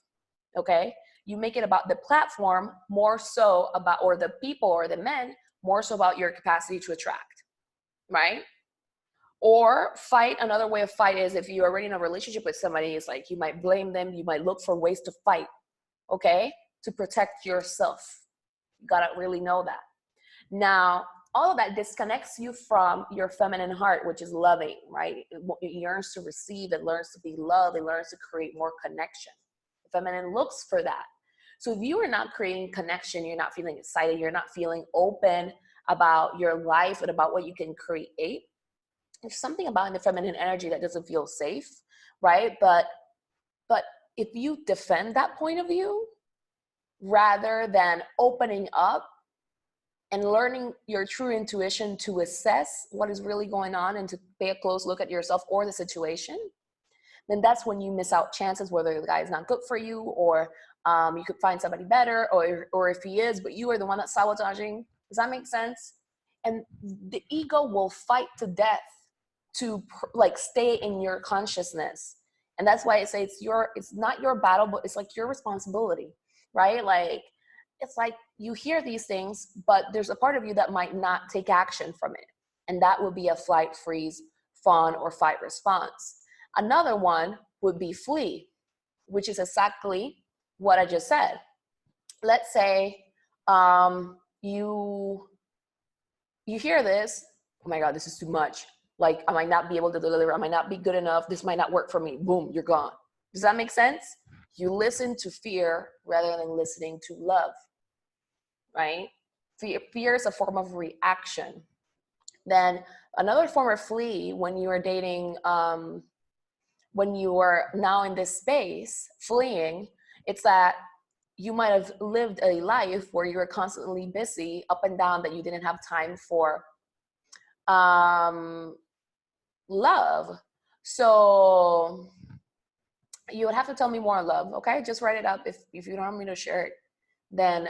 Okay? You make it about the platform more so about, or the people or the men, more so about your capacity to attract, right? Or fight, another way of fight is if you're already in a relationship with somebody, it's like you might blame them, you might look for ways to fight, okay? To protect yourself, You gotta really know that. Now, all of that disconnects you from your feminine heart, which is loving, right? It yearns to receive, it learns to be loved, it learns to create more connection. The feminine looks for that. So if you are not creating connection, you're not feeling excited, you're not feeling open about your life and about what you can create, there's something about the feminine energy that doesn't feel safe, right? But if you defend that point of view, rather than opening up and learning your true intuition to assess what is really going on and to pay a close look at yourself or the situation, then that's when you miss out chances, whether the guy is not good for you, or you could find somebody better, or if he is, but you are the one that's sabotaging. Does that make sense? And the ego will fight to death to like stay in your consciousness. And that's why I say it's not your battle, but it's like your responsibility, right? Like, it's like you hear these things, but there's a part of you that might not take action from it. And that would be a flight, freeze, fawn, or fight response. Another one would be flee, which is exactly what I just said. Let's say you hear this, oh my God, this is too much. Like, I might not be able to deliver. I might not be good enough. This might not work for me. Boom, you're gone. Does that make sense? You listen to fear rather than listening to love, right? Fear is a form of reaction. Then another form of flee, when you are dating, when you are now in this space, fleeing, it's that you might have lived a life where you were constantly busy up and down, that you didn't have time for love. So you would have to tell me more, love. Okay, just write it up. If you don't want me to share it, then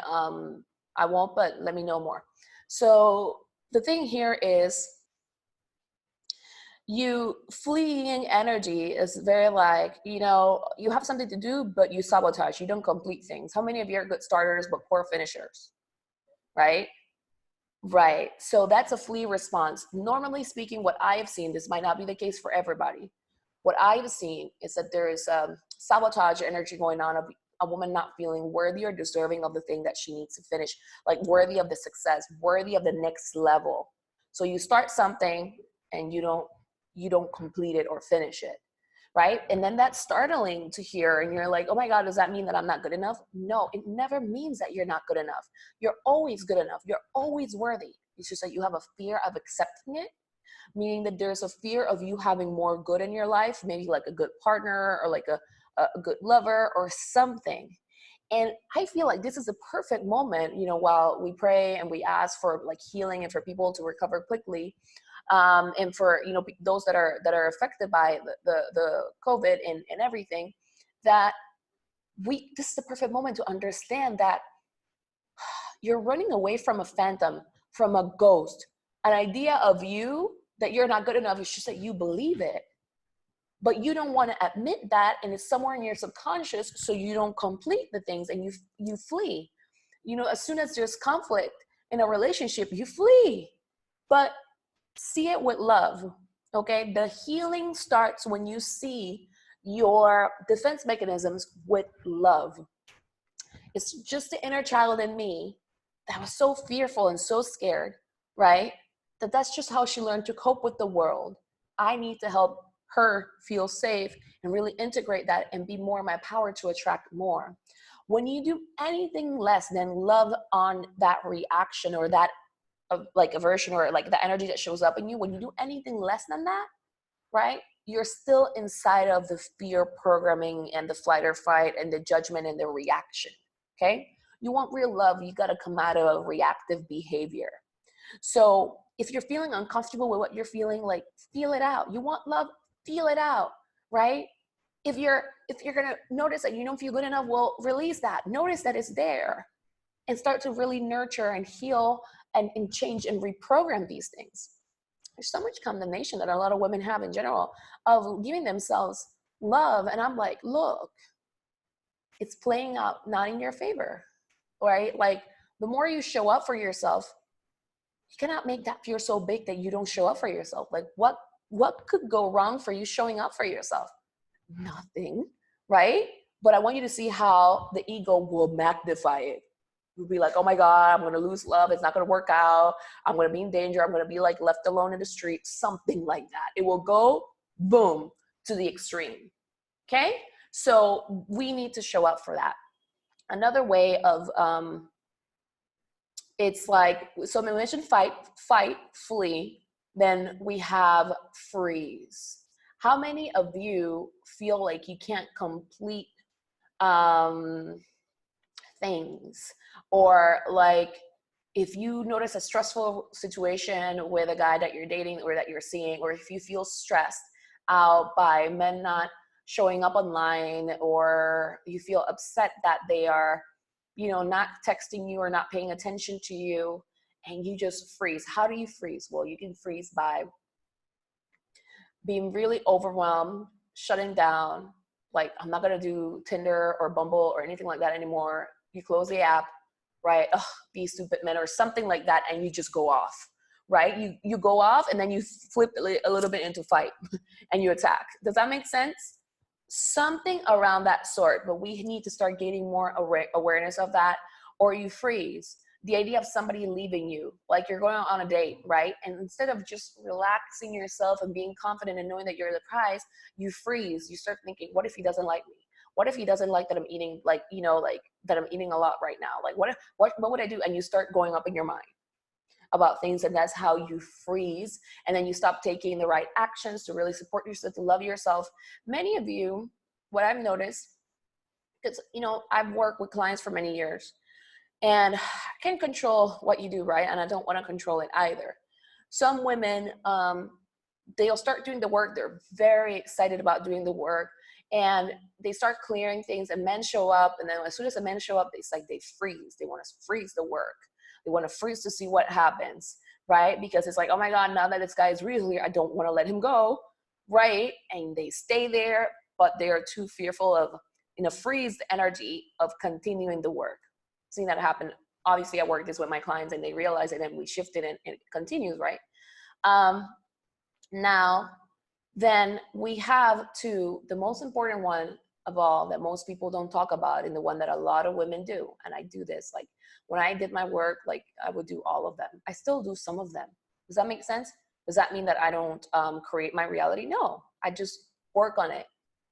I won't, but let me know more. So the thing here is, you fleeing energy is very like, you have something to do, but you sabotage, you don't complete things. How many of you are good starters but poor finishers, right? Right. So that's a flee response. Normally speaking, what I have seen, this might not be the case for everybody. What I've seen is that there is sabotage energy going on of a woman not feeling worthy or deserving of the thing that she needs to finish, like worthy of the success, worthy of the next level. So you start something and you don't complete it or finish it, right? And then that's startling to hear, and you're like, oh my God, does that mean that I'm not good enough? No, it never means that you're not good enough. You're always good enough. You're always worthy. It's just that you have a fear of accepting it, meaning that there's a fear of you having more good in your life, maybe like a good partner or like a good lover or something. And I feel like this is a perfect moment, while we pray and we ask for like healing and for people to recover quickly. And for those that are affected by the COVID and everything, that this is the perfect moment to understand that you're running away from a phantom, from a ghost, an idea of you that you're not good enough. It's just that you believe it, but you don't want to admit that, and it's somewhere in your subconscious, so you don't complete the things, and you flee. As soon as there's conflict in a relationship, you flee. But see it with love, okay? The healing starts when you see your defense mechanisms with love. It's just the inner child in me that was so fearful and so scared, right? That's just how she learned to cope with the world. I need to help her feel safe and really integrate that and be more in my power to attract more. When you do anything less than love on that reaction or that of like aversion or like the energy that shows up in you, when you do anything less than that, right, you're still inside of the fear programming and the flight or fight and the judgment and the reaction. Okay, you want real love, you got to come out of reactive behavior. So if you're feeling uncomfortable with what you're feeling, like, feel it out. You want love, feel it out, right? If you're gonna notice that you don't feel good enough, well, release that. Notice that it's there, and start to really nurture and heal and change and reprogram these things. There's so much condemnation that a lot of women have in general of giving themselves love. And I'm like, look, it's playing out not in your favor, right? Like, the more you show up for yourself, you cannot make that fear so big that you don't show up for yourself. Like, what could go wrong for you showing up for yourself? Nothing, right? But I want you to see how the ego will magnify it. You'll be like, oh my God, I'm going to lose love. It's not going to work out. I'm going to be in danger. I'm going to be like left alone in the street, something like that. It will go boom to the extreme. Okay. So we need to show up for that. Another way of, it's like, so we mentioned fight, flee, then we have freeze. How many of you feel like you can't complete things? Or like, if you notice a stressful situation with a guy that you're dating or that you're seeing, or if you feel stressed out by men not showing up online, or you feel upset that they are, you know, not texting you or not paying attention to you, and you just freeze. How do you freeze? Well, you can freeze by being really overwhelmed, shutting down, like, I'm not gonna do Tinder or Bumble or anything like that anymore. You close the app, right? Ugh, these stupid men or something like that, and you just go off, right? You go off, and then you flip a little bit into fight and you attack. Does that make sense? Something around that sort, but we need to start gaining more awareness of that. Or you freeze. The idea of somebody leaving you, like you're going on a date, right? And instead of just relaxing yourself and being confident and knowing that you're the prize, you freeze. You start thinking, what if he doesn't like me? What if he doesn't like that I'm eating, like, you know, like that I'm eating a lot right now? Like, what would I do? And you start going up in your mind about things, and that's how you freeze. And then you stop taking the right actions to really support yourself, to love yourself. Many of you, what I've noticed, because, you know, I've worked with clients for many years, and I can't control what you do, right? And I don't want to control it either. Some women, they'll start doing the work. They're very excited about doing the work, and they start clearing things, and men show up. And then as soon as the men show up, it's like they freeze. They want to freeze the work. They want to freeze to see what happens, right? Because it's like, oh my God, now that this guy is really here, I don't want to let him go, right? And they stay there, but they are too fearful of, in a freeze energy of continuing the work. Seeing that happen, obviously I work this with my clients, and they realize it, and we shift it, and it continues, right? Now, then we have the most important one of all that most people don't talk about, and the one that a lot of women do. And I do this, like when I did my work, like I would do all of them. I still do some of them. Does that make sense? Does that mean that I don't create my reality? No, I just work on it,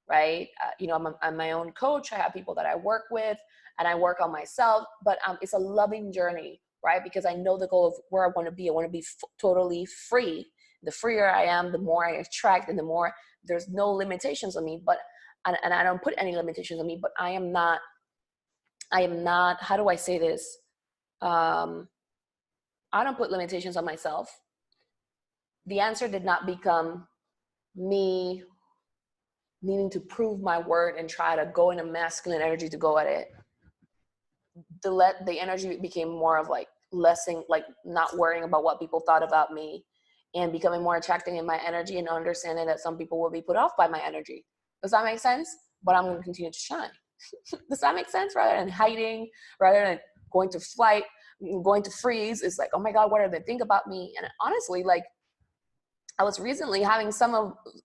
right? You know, I'm my own coach. I have people that I work with, and I work on myself, but it's a loving journey, right? Because I know the goal of where I want to be. I want to be totally free. The freer I am, the more I attract, and the more there's no limitations on me. But and I don't put any limitations on me. But I am not. How do I say this? I don't put limitations on myself. The answer did not become me needing to prove my worth and try to go in a masculine energy to go at it. The energy became more of like lessing, like not worrying about what people thought about me, and becoming more attracting in my energy, and understanding that some people will be put off by my energy. Does that make sense? But I'm going to continue to shine. Does that make sense? Rather than hiding, rather than going to flight, going to freeze, it's like, oh my God, what do they think about me? And honestly, like I was recently having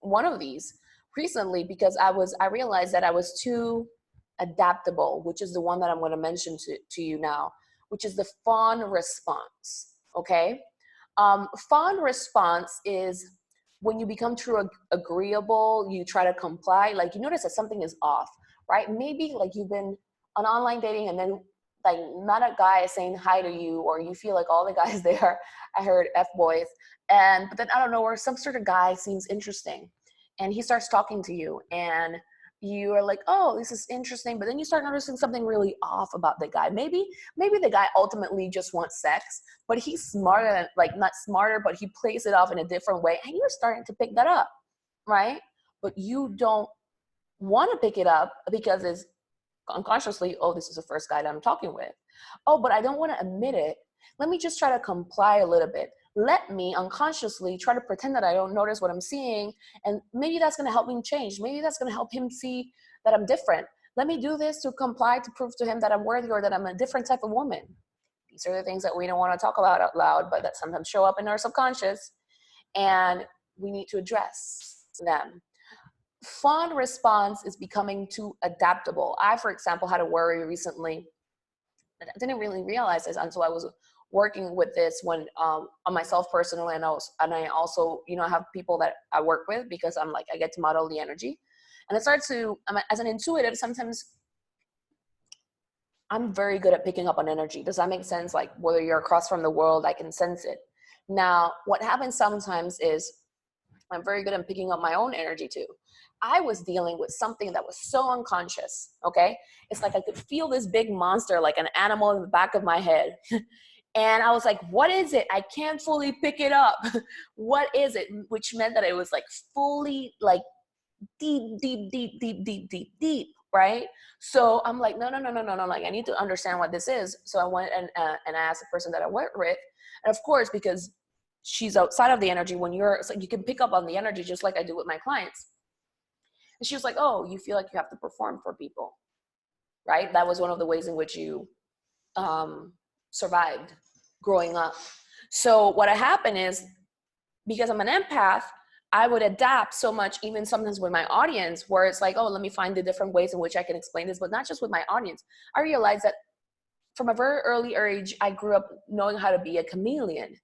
one of these recently, because I realized that I was too adaptable, which is the one that I'm going to mention to you now, which is the fawn response. Okay. Fawn response is when you become too agreeable, you try to comply, like you notice that something is off, right? Maybe like you've been on online dating, and then like not a guy is saying hi to you, or you feel like all the guys there, I heard F-boys, but then I don't know, or some sort of guy seems interesting, and he starts talking to you, and you are like, oh, this is interesting. But then you start noticing something really off about the guy. Maybe the guy ultimately just wants sex, but he's smarter than, like not smarter, but he plays it off in a different way. And you're starting to pick that up, right? But you don't want to pick it up because it's unconsciously, oh, this is the first guy that I'm talking with. Oh, but I don't want to admit it. Let me just try to comply a little bit. Let me unconsciously try to pretend that I don't notice what I'm seeing. And maybe that's going to help him change. Maybe that's going to help him see that I'm different. Let me do this to comply, to prove to him that I'm worthy, or that I'm a different type of woman. These are the things that we don't want to talk about out loud, but that sometimes show up in our subconscious, and we need to address them. Fawn response is becoming too adaptable. I, for example, had a worry recently I didn't really realize this until I was working with this when on myself personally, and I also, you know, have people that I work with because I'm like, I get to model the energy. And I start to, as an intuitive, sometimes I'm very good at picking up on energy. Does that make sense? Like whether you're across from the world, I can sense it. Now, what happens sometimes is I'm very good at picking up my own energy too. I was dealing with something that was so unconscious, okay? It's like I could feel this big monster, like an animal in the back of my head. And I was like, what is it? I can't fully pick it up. What is it? Which meant that it was like fully like deep, right? So I'm like, no. Like I need to understand what this is. So I went and I asked the person that I work with. And of course, because she's outside of the energy, when it's like you can pick up on the energy just like I do with my clients. And she was like, oh, you feel like you have to perform for people, right? That was one of the ways in which you survived growing up. So what happened is, because I'm an empath, I would adapt so much, even sometimes with my audience, where it's like, oh, let me find the different ways in which I can explain this, but not just with my audience. I realized that from a very early age, I grew up knowing how to be a chameleon,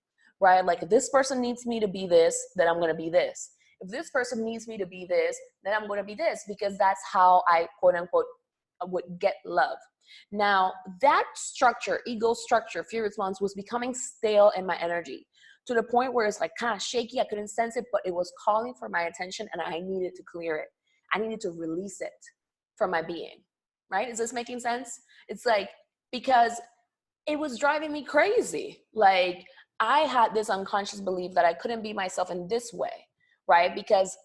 right? Like if this person needs me to be this, then I'm going to be this. If this person needs me to be this, then I'm going to be this, because that's how I, quote unquote, would get love. Now, that structure, ego structure, fear response, was becoming stale in my energy to the point where it's like kind of shaky. I couldn't sense it, but it was calling for my attention and I needed to clear it. I needed to release it from my being, right? Is this making sense? It's like, because it was driving me crazy. Like I had this unconscious belief that I couldn't be myself in this way, right? Because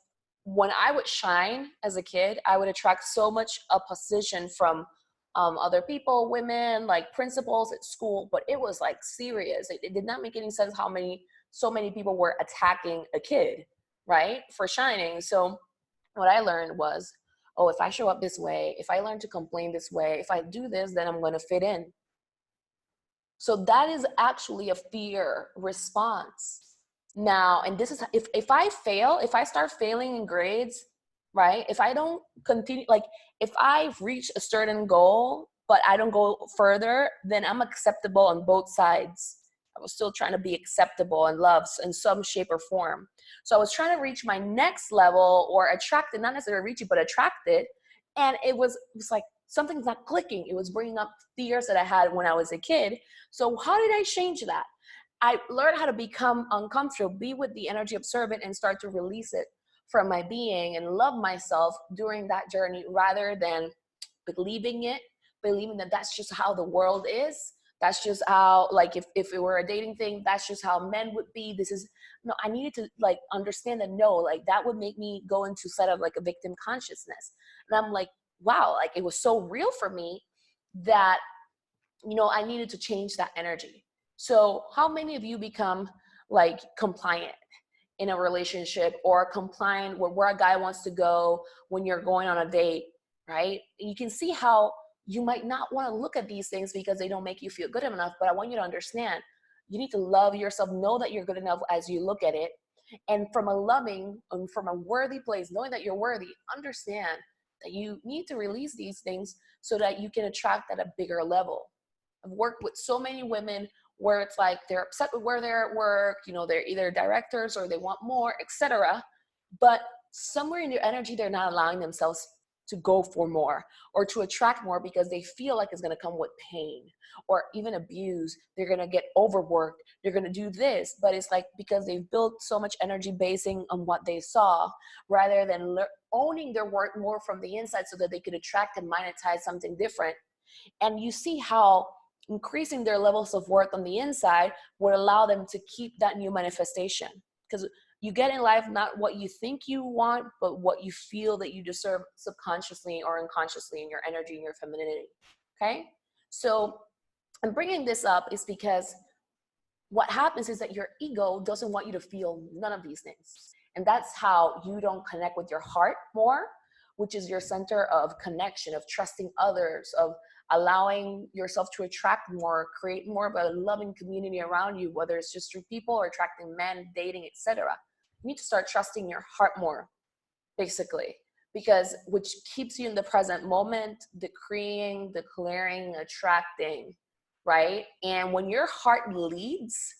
when I would shine as a kid, I would attract so much opposition from other people, women, like principals at school, but it was like serious. It did not make any sense how so many people were attacking a kid, right? For shining. So what I learned was, oh, if I show up this way, if I learn to complain this way, if I do this, then I'm going to fit in. So that is actually a fear response. Now, and this is, if I fail, if I start failing in grades, right? If I don't continue, like if I've reached a certain goal, but I don't go further, then I'm acceptable on both sides. I was still trying to be acceptable and loved in some shape or form. So I was trying to reach my next level or attract it, not necessarily reach it, but attract it. And it was like, something's not clicking. It was bringing up fears that I had when I was a kid. So how did I change that? I learned how to become uncomfortable, be with the energy, observe it, and start to release it from my being and love myself during that journey, rather than believing that that's just how the world is. That's just how, like, if it were a dating thing, that's just how men would be. No, I needed to like understand that no, like that would make me go into set of like a victim consciousness. And I'm like, wow, like it was so real for me that, you know, I needed to change that energy. So how many of you become like compliant in a relationship, or compliant with where a guy wants to go when you're going on a date, right? And you can see how you might not want to look at these things because they don't make you feel good enough. But I want you to understand, you need to love yourself, know that you're good enough as you look at it. And from a loving and from a worthy place, knowing that you're worthy, understand that you need to release these things so that you can attract at a bigger level. I've worked with so many women where it's like they're upset with where they're at work, you know, they're either directors or they want more, etc. But somewhere in their energy, they're not allowing themselves to go for more or to attract more because they feel like it's going to come with pain or even abuse. They're going to get overworked. They're going to do this. But it's like because they've built so much energy basing on what they saw, rather than owning their work more from the inside so that they could attract and monetize something different. And you see how increasing their levels of worth on the inside would allow them to keep that new manifestation. Because you get in life not what you think you want, but what you feel that you deserve subconsciously or unconsciously in your energy and your femininity. Okay? So I'm bringing this up is because what happens is that your ego doesn't want you to feel none of these things. And that's how you don't connect with your heart more, which is your center of connection, of trusting others, of allowing yourself to attract more, create more of a loving community around you, whether it's just through people or attracting men, dating, etc. You need to start trusting your heart more, basically, because which keeps you in the present moment, decreeing, declaring, attracting, right? And when your heart leads,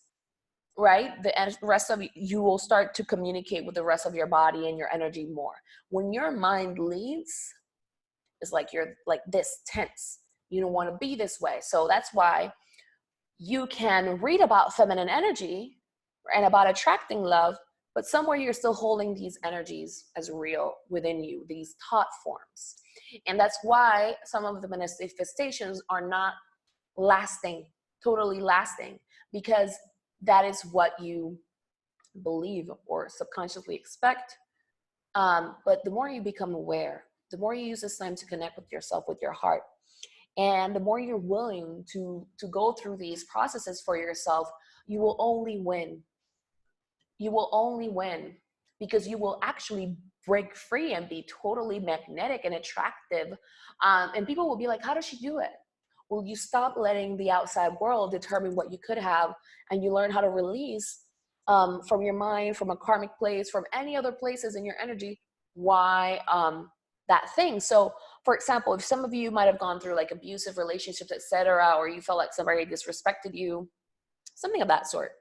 right, the rest of you will start to communicate with the rest of your body and your energy more. When your mind leads, it's like you're like this tense. You don't want to be this way. So that's why you can read about feminine energy and about attracting love, but somewhere you're still holding these energies as real within you, these thought forms. And that's why some of the manifestations are not lasting, totally lasting, because that is what you believe or subconsciously expect. But the more you become aware, the more you use this time to connect with yourself, with your heart, and the more you're willing to go through these processes for yourself, you will only win. You will only win because you will actually break free and be totally magnetic and attractive. And people will be like, how does she do it? Well, you stop letting the outside world determine what you could have, and you learn how to release from your mind, from a karmic place, from any other places in your energy, why that thing. So, for example, if some of you might have gone through like abusive relationships, etc., or you felt like somebody disrespected you, something of that sort,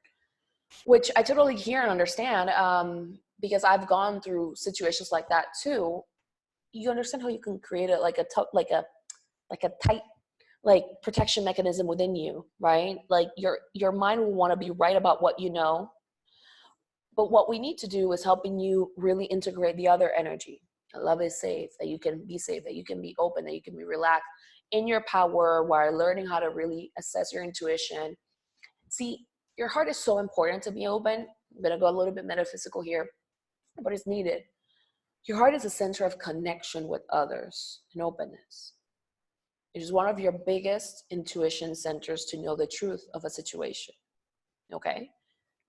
which I totally hear and understand, because I've gone through situations like that too. You understand how you can create a tight like protection mechanism within you, right? Like your mind will want to be right about what you know, but what we need to do is helping you really integrate the other energy. Love is safe, that you can be safe, that you can be open, that you can be relaxed in your power while learning how to really assess your intuition. See, your heart is so important to be open. I'm going to go a little bit metaphysical here, but it's needed. Your heart is a center of connection with others and openness. It is one of your biggest intuition centers to know the truth of a situation, okay?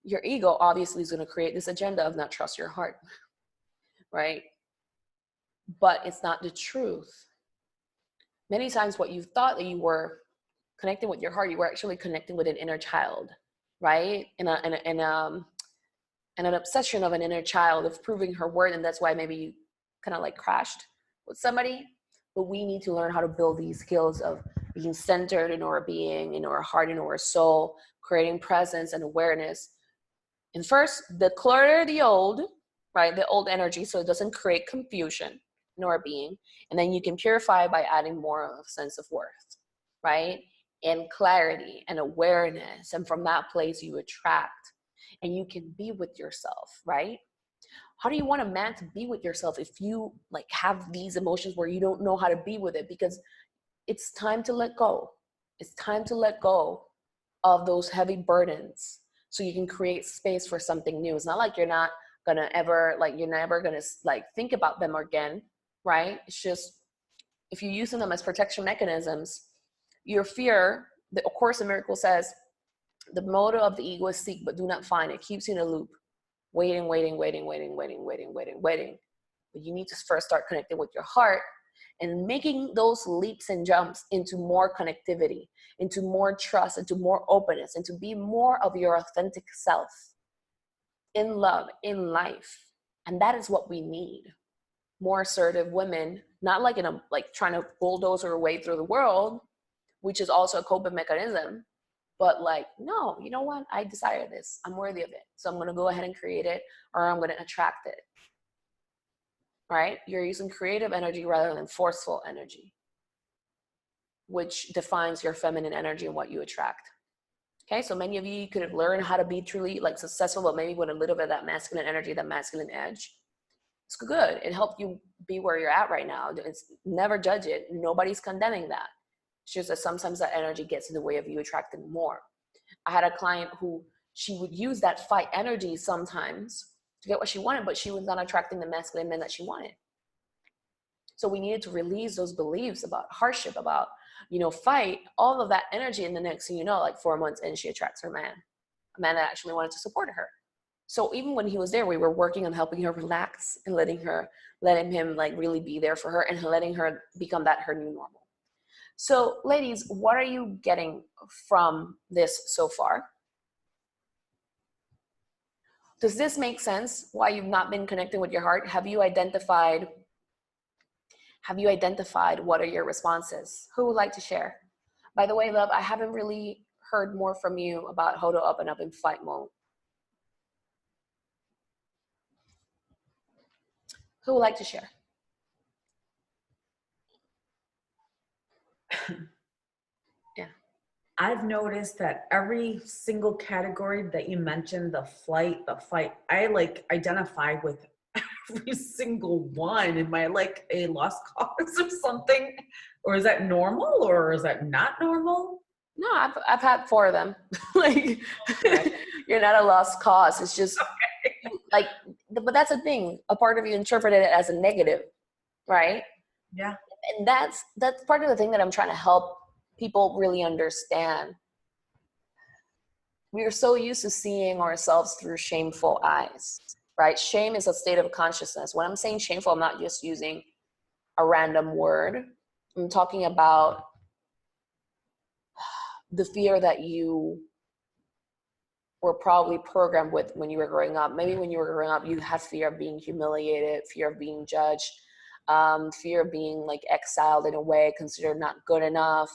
Your ego obviously is going to create this agenda of not trust your heart, right? But it's not the truth. Many times what you thought that you were connecting with your heart, you were actually connecting with an inner child, right? And an obsession of an inner child of proving her worth, and that's why maybe you kind of like crashed with somebody. But we need to learn how to build these skills of being centered in our being, in our heart, in our soul, creating presence and awareness. And first, declutter the old, right? The old energy, so it doesn't create confusion in our being. And then you can purify by adding more of a sense of worth, right? And clarity and awareness. And from that place, you attract and you can be with yourself, right? How do you want a man to be with yourself if you like have these emotions where you don't know how to be with it? Because it's time to let go. It's time to let go of those heavy burdens so you can create space for something new. It's not like you're not gonna ever, like you're never gonna like think about them again, right? It's just, if you're using them as protection mechanisms, your fear, the Course in Miracles says, the motive of the ego is seek, but do not find. It keeps you in a loop. Waiting. But you need to first start connecting with your heart and making those leaps and jumps into more connectivity, into more trust, into more openness, and to be more of your authentic self in love, in life. And that is what we need. More assertive women, not like in a like trying to bulldoze her way through the world, which is also a coping mechanism. But like, no, you know what? I desire this. I'm worthy of it. So I'm going to go ahead and create it, or I'm going to attract it. Right? You're using creative energy rather than forceful energy, which defines your feminine energy and what you attract. Okay, so many of you could have learned how to be truly like successful, but maybe with a little bit of that masculine energy, that masculine edge. It's good. It helped you be where you're at right now. It's never judge it. Nobody's condemning that. It's just that sometimes that energy gets in the way of you attracting more. I had a client who she would use that fight energy sometimes to get what she wanted, but she was not attracting the masculine men that she wanted. So we needed to release those beliefs about hardship, about, fight, all of that energy. And the next thing you know, like 4 months in, she attracts her man, a man that actually wanted to support her. So even when he was there, we were working on helping her relax and letting him like really be there for her and letting her become that her new normal. So ladies, what are you getting from this so far? Does this make sense? Why you've not been connecting with your heart? Have you identified what are your responses? Who would like to share? By the way, love, I haven't really heard more from you about how to open up in flight mode. Who would like to share? Yeah. I've noticed that every single category that you mentioned, the fight, I like identify with every single one. Am I like a lost cause or something? Or is that normal or is that not normal? No, I've had 4 of them. Like, Okay. you're not a lost cause. It's just like, but that's the thing. A part of you interpreted it as a negative, right? Yeah. And that's part of the thing that I'm trying to help people really understand. We are so used to seeing ourselves through shameful eyes, right? Shame is a state of consciousness. When I'm saying shameful, I'm not just using a random word. I'm talking about the fear that you were probably programmed with when you were growing up. Maybe when you were growing up, you had fear of being humiliated, fear of being judged, fear of being like exiled in a way, considered not good enough,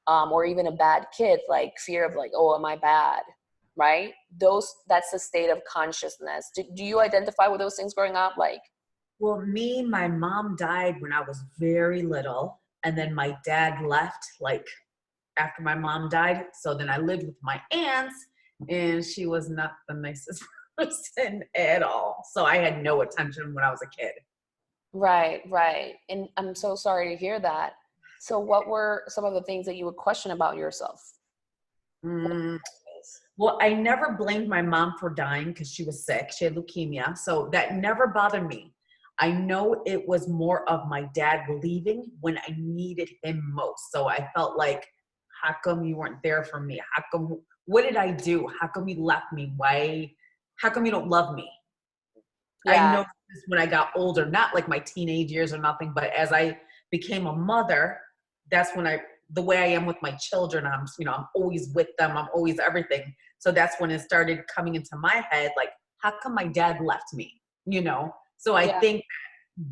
or even a bad kid, like fear of like, oh, am I bad, right? That's a state of consciousness. Do you identify with those things growing up? Like, Well, my mom died when I was very little, and then my dad left like after my mom died. So then I lived with my aunts, and she was not the nicest person at all. So I had no attention when I was a kid. right. And I'm so sorry to hear that. So what were some of the things that you would question about yourself? Mm, well, I never blamed my mom for dying because she was sick. She had leukemia. So that never bothered me. I know it was more of my dad leaving when I needed him most. So I felt like, how come you weren't there for me? What did I do? How come you left me? How come you don't love me? I Yeah. noticed this when I got older, not like my teenage years or nothing, but as I became a mother, that's when the way I am with my children, I'm always with them. I'm always everything. So that's when it started coming into my head, like, how come my dad left me? So I Yeah. think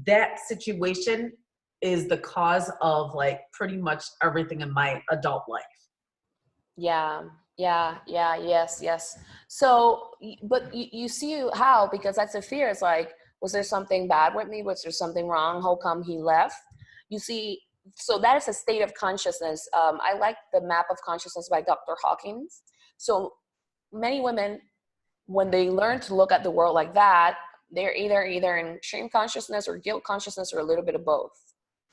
that situation is the cause of like pretty much everything in my adult life. Yeah. Yes. So, but you see how, because that's a fear. It's like, was there something bad with me? Was there something wrong? How come he left? You see, so that is a state of consciousness. I like the map of consciousness by Dr. Hawkins. So many women, when they learn to look at the world like that, they're either in shame consciousness or guilt consciousness or a little bit of both,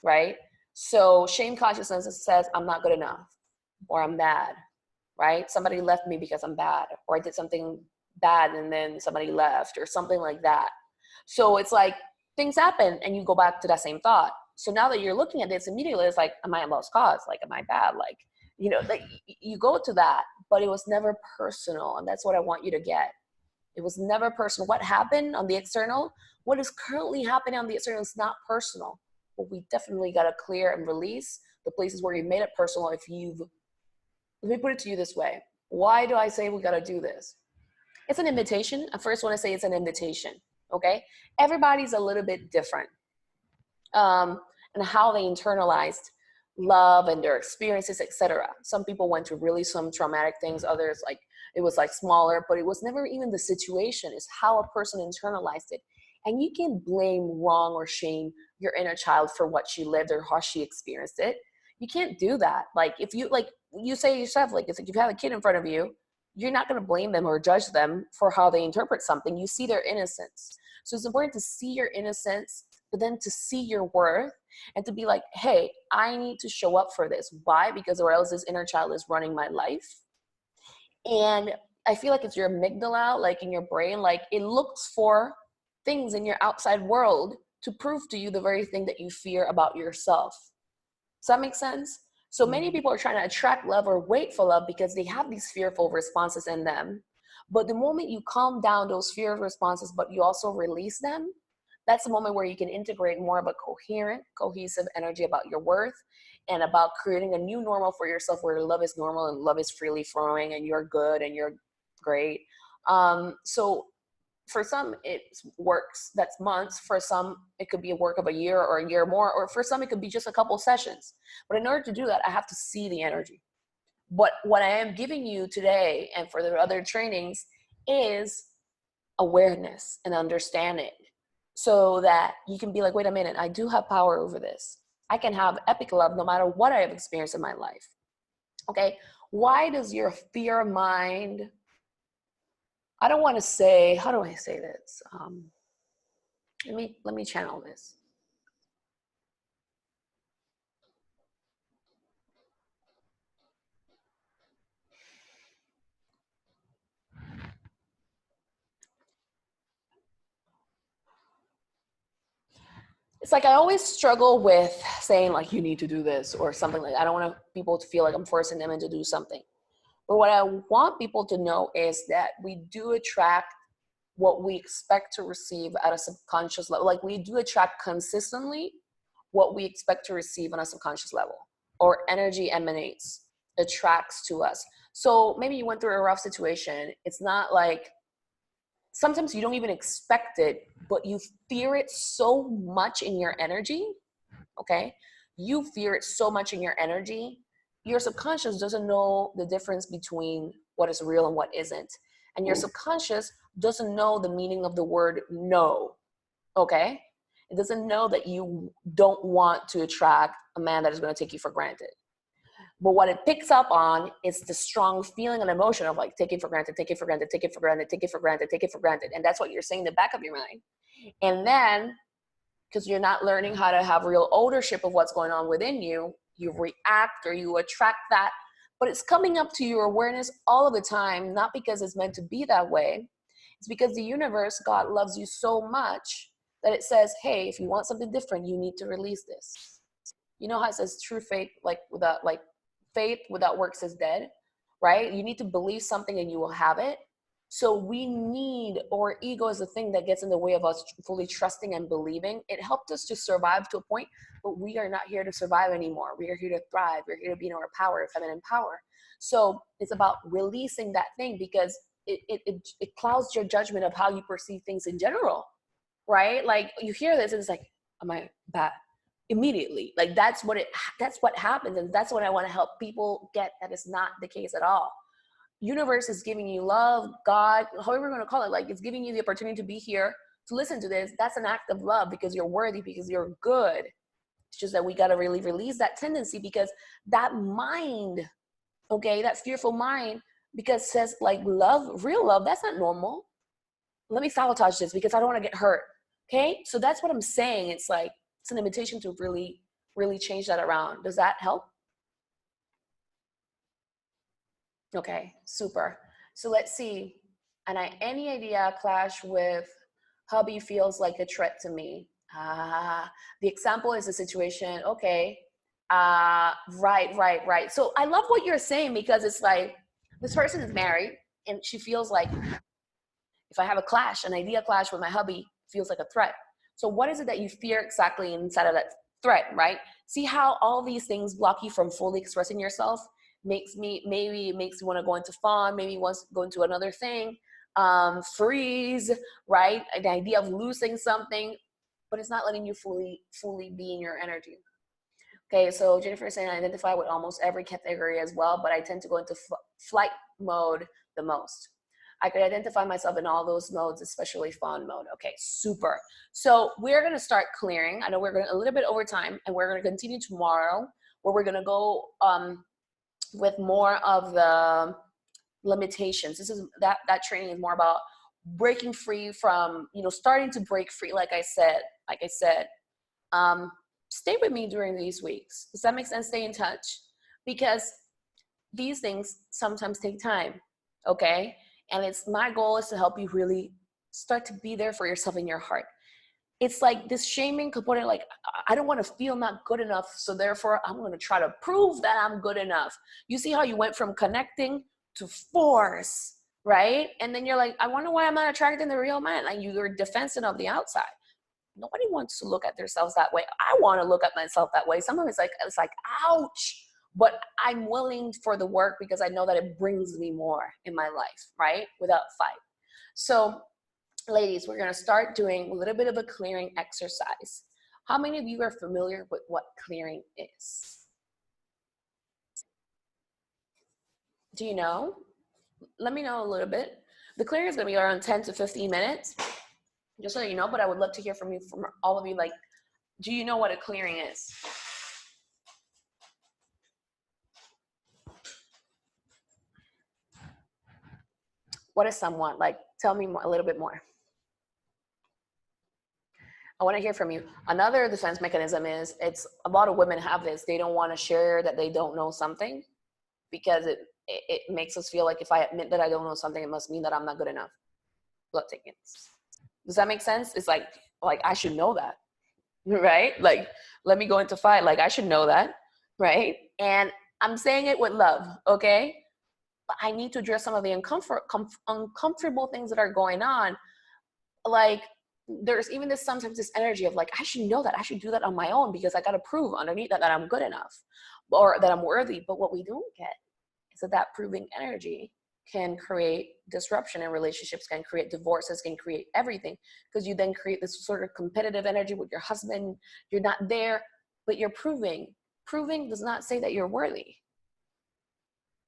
right? So shame consciousness says, I'm not good enough, or I'm bad, right? Somebody left me because I'm bad, or I did something bad and then somebody left, or something like that. So it's like things happen and you go back to that same thought. So now that you're looking at this immediately, it's like, am I a lost cause? Like, am I bad? Like, like you go to that, but it was never personal. And that's what I want you to get. It was never personal. What happened on the external, what is currently happening on the external is not personal. But we definitely got to clear and release the places where you made it personal. Let me put it to you this way. Why do I say we got to do this? It's an invitation. I first want to say it's an invitation. Okay. Everybody's a little bit different. And how they internalized love and their experiences, etc. Some people went through really some traumatic things. Others, like, it was like smaller, but it was never even the situation. It's how a person internalized it. And you can blame, wrong, or shame your inner child for what she lived or how she experienced it. You can't do that. Like, if you say yourself, like, if you have a kid in front of you, you're not going to blame them or judge them for how they interpret something. You see their innocence. So it's important to see your innocence, but then to see your worth and to be like, hey, I need to show up for this. Why? Because or else this inner child is running my life. And I feel like it's your amygdala, like in your brain, like it looks for things in your outside world to prove to you the very thing that you fear about yourself. Does that make sense? So many people are trying to attract love or wait for love because they have these fearful responses in them. But the moment you calm down those fear responses, but you also release them, that's the moment where you can integrate more of a coherent, cohesive energy about your worth and about creating a new normal for yourself where love is normal and love is freely flowing and you're good and you're great. So for some, it works, that's months. For some, it could be a work of a year or a year more, or for some, it could be just a couple sessions. But in order to do that, I have to see the energy. But what I am giving you today and for the other trainings is awareness and understanding, so that you can be like, wait a minute, I do have power over this. I can have epic love no matter what I have experienced in my life. Okay, why does your fear mind, I don't want to say, how do I say this? Let me channel this. It's like I always struggle with saying like, you need to do this or something like that. I don't want people to feel like I'm forcing them into do something. But what I want people to know is that we do attract what we expect to receive at a subconscious level. Like we do attract consistently what we expect to receive on a subconscious level, or energy emanates, attracts to us. So maybe you went through a rough situation. It's not like, sometimes you don't even expect it, but you fear it so much in your energy, okay? You fear it so much in your energy, your subconscious doesn't know the difference between what is real and what isn't. And your subconscious doesn't know the meaning of the word no, okay? It doesn't know that you don't want to attract a man that is going to take you for granted. But what it picks up on is the strong feeling and emotion of like, take it for granted, take it for granted, take it for granted, take it for granted, take it for granted. And that's what you're saying in the back of your mind. And then, because you're not learning how to have real ownership of what's going on within you, you react or you attract that. But it's coming up to your awareness all of the time, not because it's meant to be that way. It's because the universe, God loves you so much that it says, hey, if you want something different, you need to release this. You know how it says true faith, like without like faith without works is dead, right? You need to believe something and you will have it. So we need, or ego is the thing that gets in the way of us fully trusting and believing. It helped us to survive to a point, but we are not here to survive anymore. We are here to thrive. We're here to be in our power, feminine power. So it's about releasing that thing, because it clouds your judgment of how you perceive things in general, right? Like you hear this and it's like, am I bad? Immediately, like that's what happens. And that's what I want to help people get, that is not the case at all. Universe is giving you love, God, however we're going to call it, like it's giving you the opportunity to be here to listen to this. That's an act of love, because you're worthy, because you're good. It's just that we got to really release that tendency, because that mind, okay, that fearful mind, because says like love, real love, that's not normal. Let me sabotage this because I don't want to get hurt. Okay, so that's what I'm saying. It's like, it's an invitation to really, really change that around. Does that help? Okay, super. So let's see. And any idea clash with hubby feels like a threat to me. The example is a situation. Okay. Right. So I love what you're saying, because it's like this person is married and she feels like, if I have a clash, an idea clash with my hubby, feels like a threat. So what is it that you fear exactly inside of that threat, right? See how all these things block you from fully expressing yourself? Maybe it makes you want to go into fawn, maybe wants to go into another thing, freeze, right? The idea of losing something, but it's not letting you fully be in your energy. Okay, so Jennifer is saying I identify with almost every category as well, but I tend to go into flight mode the most. I could identify myself in all those modes, especially fawn mode. Okay, super. So we're gonna start clearing. I know we're going a little bit over time, and we're gonna continue tomorrow, where we're gonna go with more of the limitations. This is that training is more about breaking free from, starting to break free. Like I said, stay with me during these weeks. Does that make sense? Stay in touch, because these things sometimes take time. Okay. And my goal is to help you really start to be there for yourself in your heart. It's like this shaming component, like, I don't want to feel not good enough, so therefore I'm going to try to prove that I'm good enough. You see how you went from connecting to force, right? And then you're like, I wonder why I'm not attracting the real man. Like, you're defensive of the outside. Nobody wants to look at themselves that way. I want to look at myself that way. Sometimes it's like, ouch. But I'm willing for the work, because I know that it brings me more in my life, right? Without fight. So ladies, we're going to start doing a little bit of a clearing exercise. How many of you are familiar with what clearing is? Do you know? Let me know a little bit. The clearing is going to be around 10 to 15 minutes, just so you know, but I would love to hear from you, from all of you. Like, do you know what a clearing is? What is somewhat? Like, tell me more, a little bit more. I want to hear from you. Another defense mechanism is, it's a lot of women have this. They don't want to share that they don't know something, because it makes us feel like if I admit that I don't know something, it must mean that I'm not good enough. Blood taking. Does that make sense? It's like I should know that, right? Like, let me go into fight. Like, I should know that, right? And I'm saying it with love, okay? But I need to address some of the uncomfortable things that are going on. Like, there's even sometimes this energy of like, I should know that. I should do that on my own, because I got to prove underneath that I'm good enough, or that I'm worthy. But what we don't get is that proving energy can create disruption in relationships, can create divorces, can create everything, because you then create this sort of competitive energy with your husband. You're not there, but you're proving. Proving does not say that you're worthy.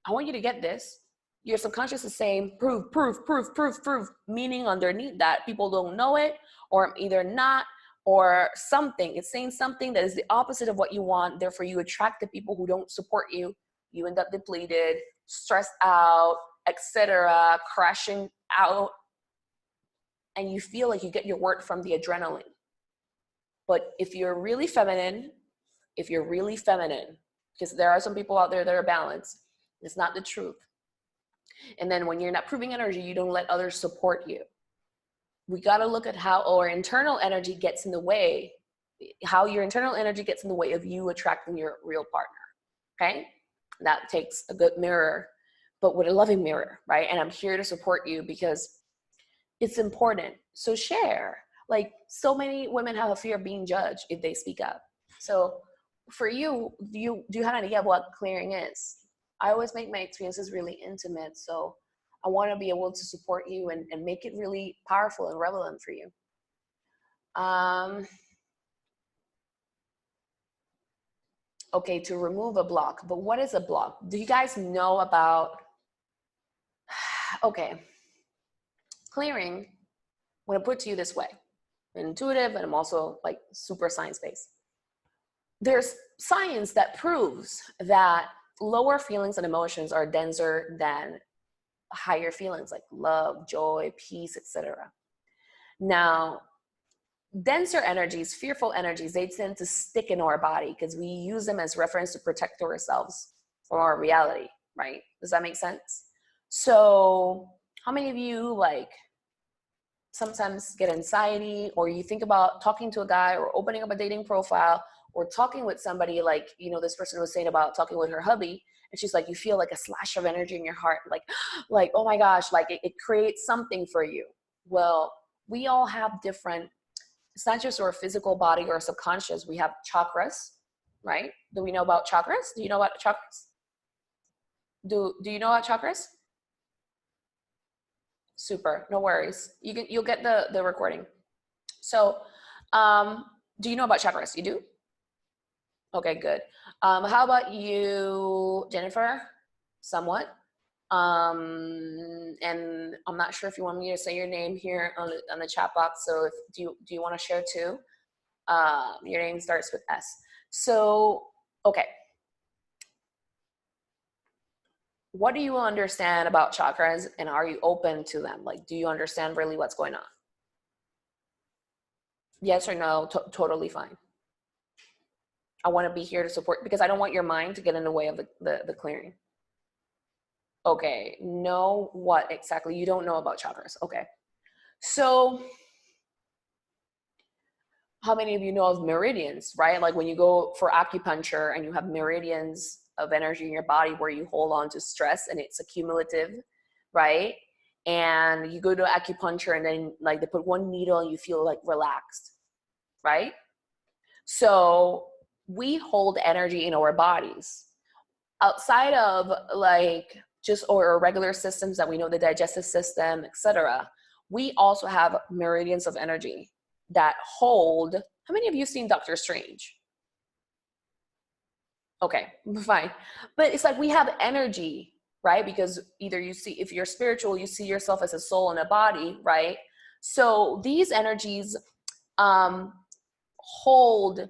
I want you to get this. Your subconscious is saying prove, meaning underneath that people don't know it, or either not, or something. It's saying something that is the opposite of what you want. Therefore, you attract the people who don't support you. You end up depleted, stressed out, etc., crashing out, and you feel like you get your worth from the adrenaline. But if you're really feminine, because there are some people out there that are balanced, it's not the truth. And then when you're not proving energy, you don't let others support you. We got to look at how our internal energy gets in the way, how your internal energy gets in the way of you attracting your real partner, okay? That takes a good mirror, but with a loving mirror, right? And I'm here to support you because it's important. So share. Like, so many women have a fear of being judged if they speak up. So for you, do you have an idea of what clearing is? I always make my experiences really intimate. So I want to be able to support you and make it really powerful and relevant for you. Okay, to remove a block. But what is a block? Do you guys know about, okay, clearing, I'm going to put it to you this way. I'm intuitive, and I'm also like super science-based. There's science that proves that lower feelings and emotions are denser than higher feelings like love, joy, peace, etc. Now, denser energies, fearful energies, they tend to stick in our body because we use them as reference to protect ourselves from our reality, right? Does that make sense? So how many of you like sometimes get anxiety, or you think about talking to a guy or opening up a dating profile or talking with somebody, like, you know, this person was saying about talking with her hubby, and she's like, you feel like a slash of energy in your heart, like, oh my gosh, like it creates something for you. Well, we all have different, it's not just our physical body or subconscious. We have chakras, right? Do we know about chakras? Do you know about chakras? Do you know about chakras? Super, no worries. You'll get the recording. So, do you know about chakras? You do? Okay, good. How about you, Jennifer? Somewhat. And I'm not sure if you want me to say your name here on the chat box. So do you want to share too? Your name starts with S. So, okay. What do you understand about chakras, and are you open to them? Like, do you understand really what's going on? Yes or no, totally fine. I want to be here to support, because I don't want your mind to get in the way of the clearing. Okay, know what exactly? You don't know about chakras. Okay. So how many of you know of meridians, right? Like when you go for acupuncture and you have meridians of energy in your body where you hold on to stress and it's accumulative, right? And you go to acupuncture and then like they put one needle and you feel like relaxed, right? So we hold energy in our bodies outside of like just our regular systems that we know, the digestive system, etc. We also have meridians of energy that hold. How many of you seen Doctor Strange? Okay, fine. But it's like we have energy right? Because either you see, if you're spiritual, you see yourself as a soul and a body, right? So these energies hold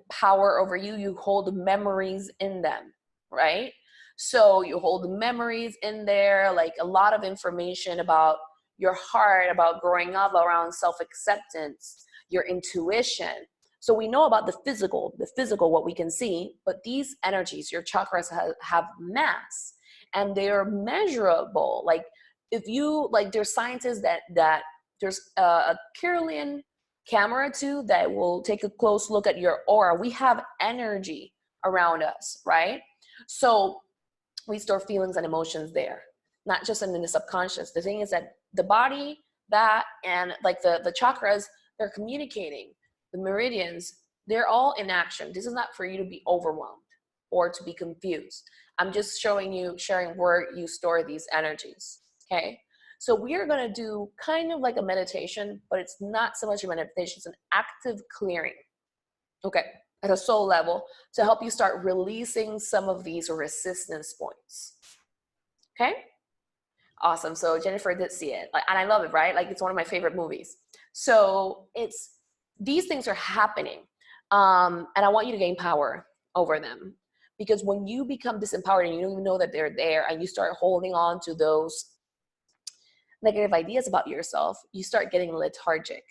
power over you. You hold memories in them, right? So you hold memories in there, like a lot of information about your heart, about growing up, around self-acceptance, your intuition. So we know about the physical, what we can see, but these energies, your chakras have mass, and they're measurable. Like if you, like there's scientists that there's a Kirlian camera too that will take a close look at your aura. We have energy around us, right? So we store feelings and emotions there, not just in the subconscious. The thing is that the body, that, and like the chakras, they're communicating. The meridians, they're all in action. This is not for you to be overwhelmed or to be confused. I'm just sharing where you store these energies, okay? So we are going to do kind of like a meditation, but it's not so much a meditation, it's an active clearing, okay, at a soul level, to help you start releasing some of these resistance points, okay? Awesome. So Jennifer did see it, and I love it, right? Like it's one of my favorite movies. So these things are happening, and I want you to gain power over them, because when you become disempowered and you don't even know that they're there, and you start holding on to those negative ideas about yourself, you start getting lethargic,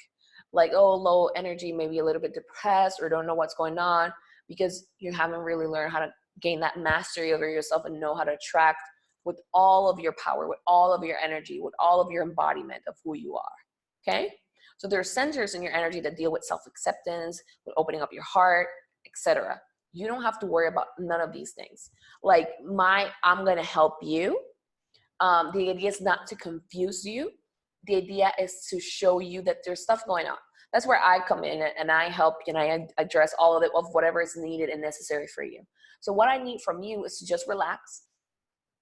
like, oh, low energy, maybe a little bit depressed, or don't know what's going on, because you haven't really learned how to gain that mastery over yourself and know how to attract with all of your power, with all of your energy, with all of your embodiment of who you are, okay? So there are centers in your energy that deal with self-acceptance, with opening up your heart, etc. You don't have to worry about none of these things. Like I'm gonna help you. The idea is not to confuse you. The idea is to show you that there's stuff going on. That's where I come in and I help you, and I address all of it, of whatever is needed and necessary for you. So what I need from you is to just relax,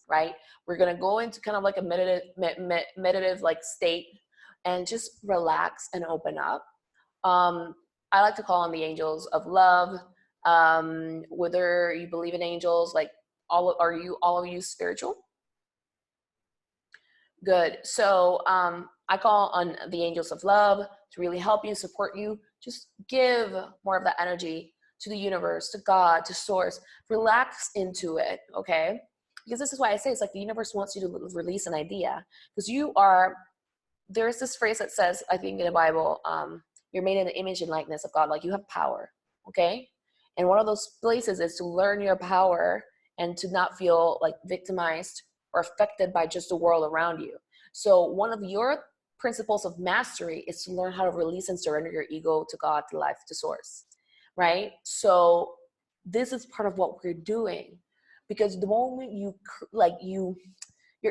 right? We're going to go into kind of like a meditative like state, and just relax and open up. I like to call on the angels of love. Whether you believe in angels, like all of you spiritual? Good. So I call on the angels of love to really help you, support you. Just give more of that energy to the universe, to God, to source. Relax into it, okay? Because this is why I say it's like the universe wants you to release an idea. Because there's this phrase that says, I think in the Bible, you're made in the image and likeness of God. Like you have power, okay? And one of those places is to learn your power and to not feel like victimized or affected by just the world around you. So one of your principles of mastery is to learn how to release and surrender your ego to God, to life, to source, right? So this is part of what we're doing, because the moment your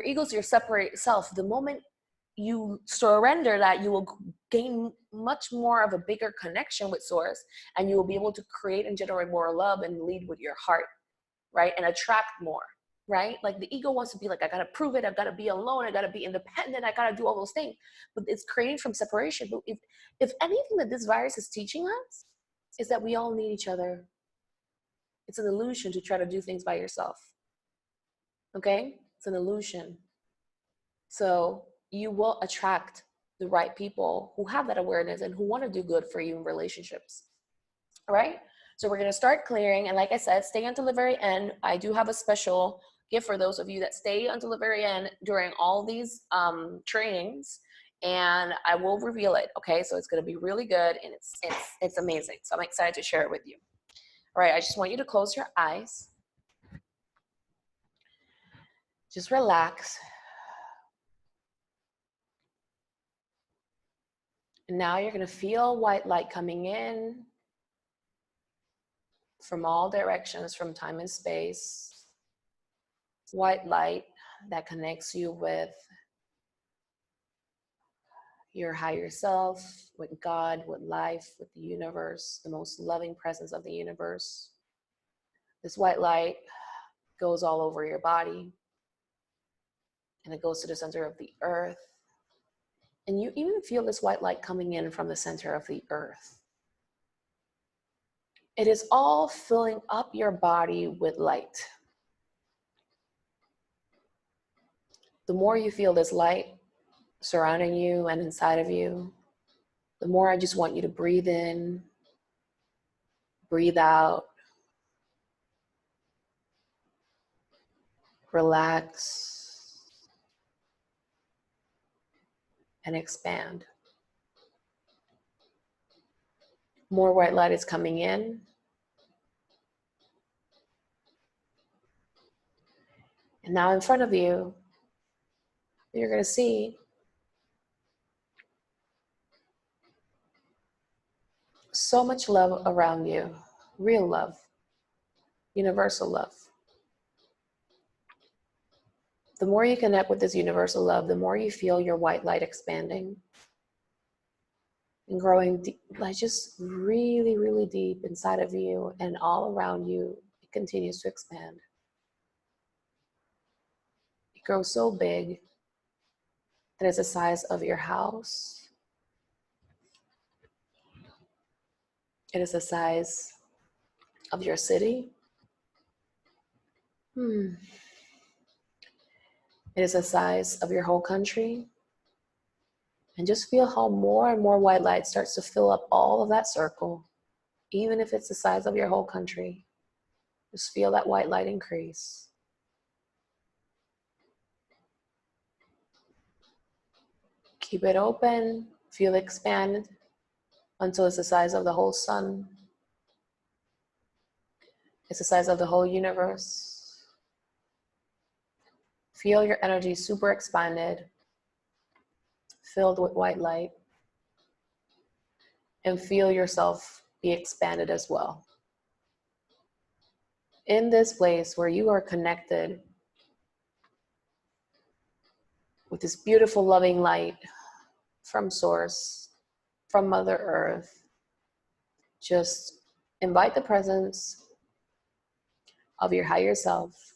ego is your separate self. The moment you surrender that, you will gain much more of a bigger connection with source, and you will be able to create and generate more love and lead with your heart, right? And attract more, right? Like the ego wants to be like, I gotta prove it, I've gotta be alone, I gotta be independent, I gotta do all those things. But it's creating from separation. But if anything that this virus is teaching us is that we all need each other. It's an illusion to try to do things by yourself. Okay? It's an illusion. So you will attract the right people who have that awareness and who want to do good for you in relationships. All right? So we're going to start clearing. And like I said, stay until the very end. I do have a special gift for those of you that stay until the very end during all these trainings. And I will reveal it. Okay? So it's going to be really good. And it's amazing. So I'm excited to share it with you. All right. I just want you to close your eyes. Just relax. And now you're going to feel white light coming in from all directions, from time and space. White light that connects you with your higher self, with God, with life, with the universe, the most loving presence of the universe. This white light goes all over your body, and it goes to the center of the earth. And you even feel this white light coming in from the center of the earth. It is all filling up your body with light. the more you feel this light surrounding you and inside of you, the more I just want you to breathe in, breathe out, relax, and expand. More white light is coming in. And now in front of you, you're going to see so much love around you, real love, universal love. The more you connect with this universal love, the more you feel your white light expanding and growing deep, like just really, really deep inside of you and all around you. It continues to expand. It grows so big that it's the size of your house. It is the size of your city. It is the size of your whole country. And just feel how more and more white light starts to fill up all of that circle, even if it's the size of your whole country. Just feel that white light increase. Keep it open, feel it expand until it's the size of the whole sun. It's the size of the whole universe. Feel your energy super expanded, filled with white light, and feel yourself be expanded as well. In this place where you are connected with this beautiful loving light from Source, from Mother Earth, just invite the presence of your higher self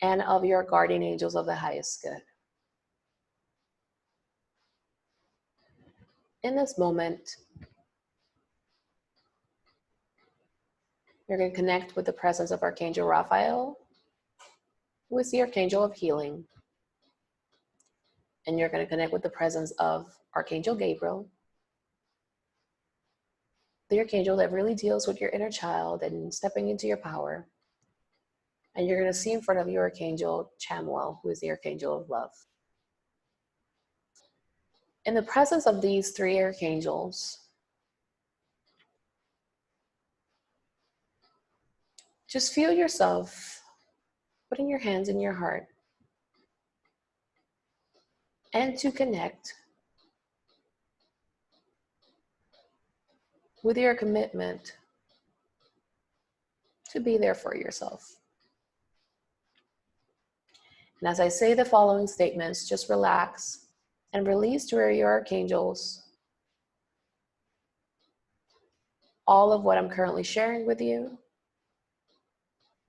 and of your guardian angels of the highest good. In this moment, you're going to connect with the presence of Archangel Raphael, who is the Archangel of Healing. And you're going to connect with the presence of Archangel Gabriel, the Archangel that really deals with your inner child and stepping into your power. And you're going to see in front of you Archangel Chamuel, who is the Archangel of Love. In the presence of these three archangels, just feel yourself putting your hands in your heart and to connect with your commitment to be there for yourself. And as I say the following statements, just relax and release to your archangels all of what I'm currently sharing with you,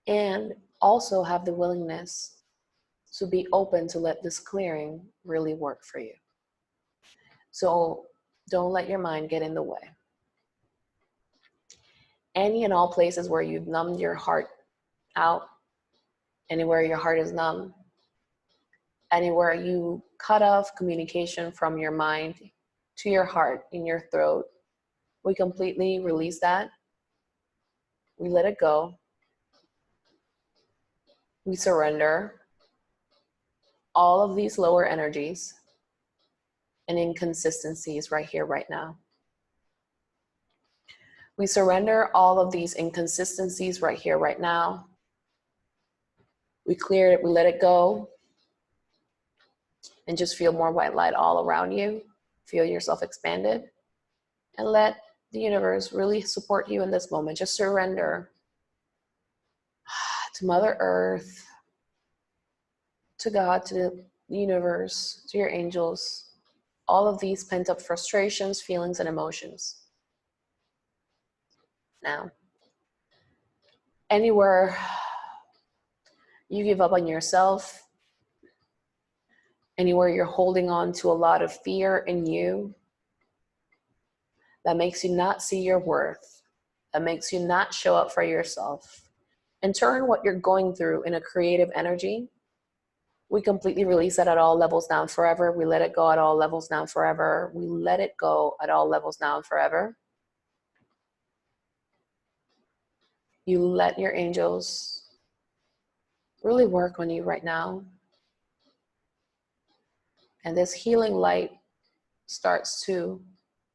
and also have the willingness to be open to let this clearing really work for you. So don't let your mind get in the way. Any and all places where you've numbed your heart out, anywhere your heart is numb, anywhere you cut off communication from your mind to your heart, in your throat, we completely release that. We let it go. We surrender all of these lower energies and inconsistencies right here, right now. We surrender all of these inconsistencies right here, right now. We clear it, we let it go, and just feel more white light all around you. Feel yourself expanded, and let the universe really support you in this moment. Just surrender to Mother Earth, to God, to the universe, to your angels, all of these pent up frustrations, feelings, and emotions. Now, anywhere you give up on yourself, anywhere you're holding on to a lot of fear in you that makes you not see your worth, that makes you not show up for yourself, and turn what you're going through in a creative energy, We completely release it at all levels now and forever. We let it go at all levels now and forever. We let it go at all levels now and forever. You let your angels really work on you right now. And this healing light starts to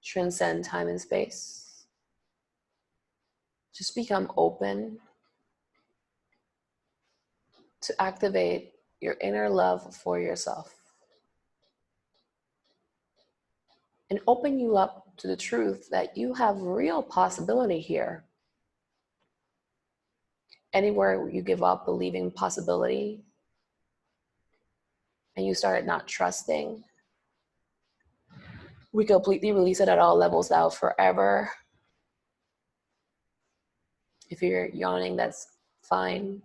transcend time and space. Just become open to activate your inner love for yourself. And open you up to the truth that you have real possibility here. Anywhere you give up believing possibility and you started not trusting, we completely release it at all levels now forever. If you're yawning, that's fine.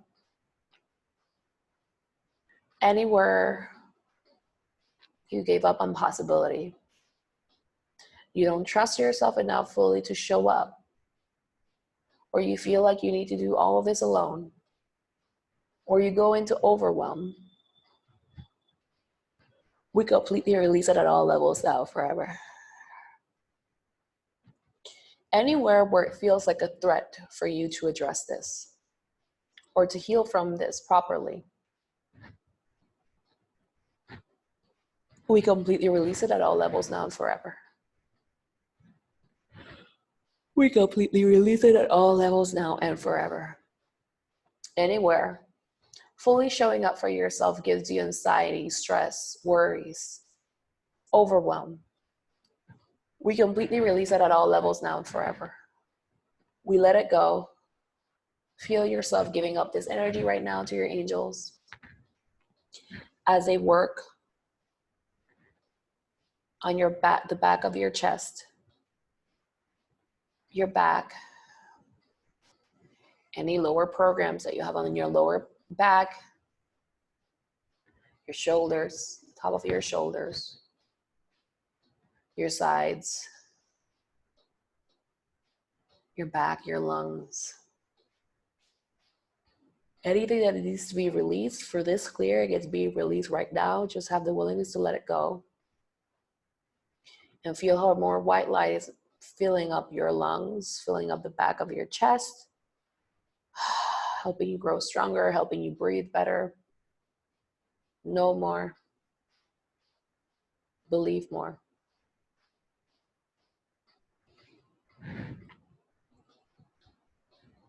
Anywhere you gave up on possibility, you don't trust yourself enough fully to show up, or you feel like you need to do all of this alone, or you go into overwhelm, we completely release it at all levels now forever. Anywhere where it feels like a threat for you to address this or to heal from this properly, we completely release it at all levels now and forever. We completely release it at all levels now and forever. Anywhere fully showing up for yourself gives you anxiety, stress, worries, overwhelm, we completely release it at all levels now and forever. We let it go. Feel yourself giving up this energy right now to your angels as they work on your back, the back of your chest, your back, any lower programs that you have on your lower back, your shoulders, top of your shoulders, your sides, your back, your lungs. Anything that needs to be released for this clear, it gets to be released right now. Just have the willingness to let it go. And feel how more white light is filling up your lungs, filling up the back of your chest, helping you grow stronger, helping you breathe better. Know more. Believe more.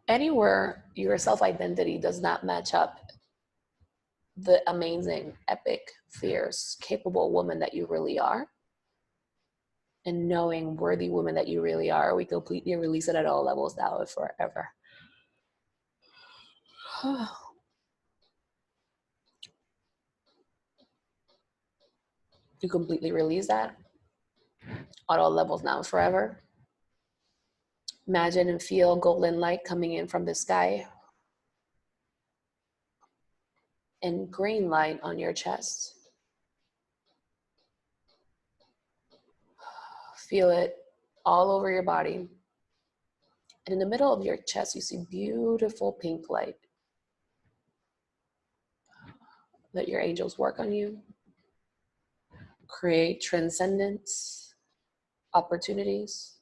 Anywhere your self-identity does not match up the amazing, epic, fierce, capable woman that you really are, and knowing worthy woman that you really are, we completely release it at all levels now and forever. You completely release that at all levels now and forever. Imagine and feel golden light coming in from the sky and green light on your chest. Feel it all over your body. And in the middle of your chest, you see beautiful pink light. Let your angels work on you. Create transcendence, opportunities.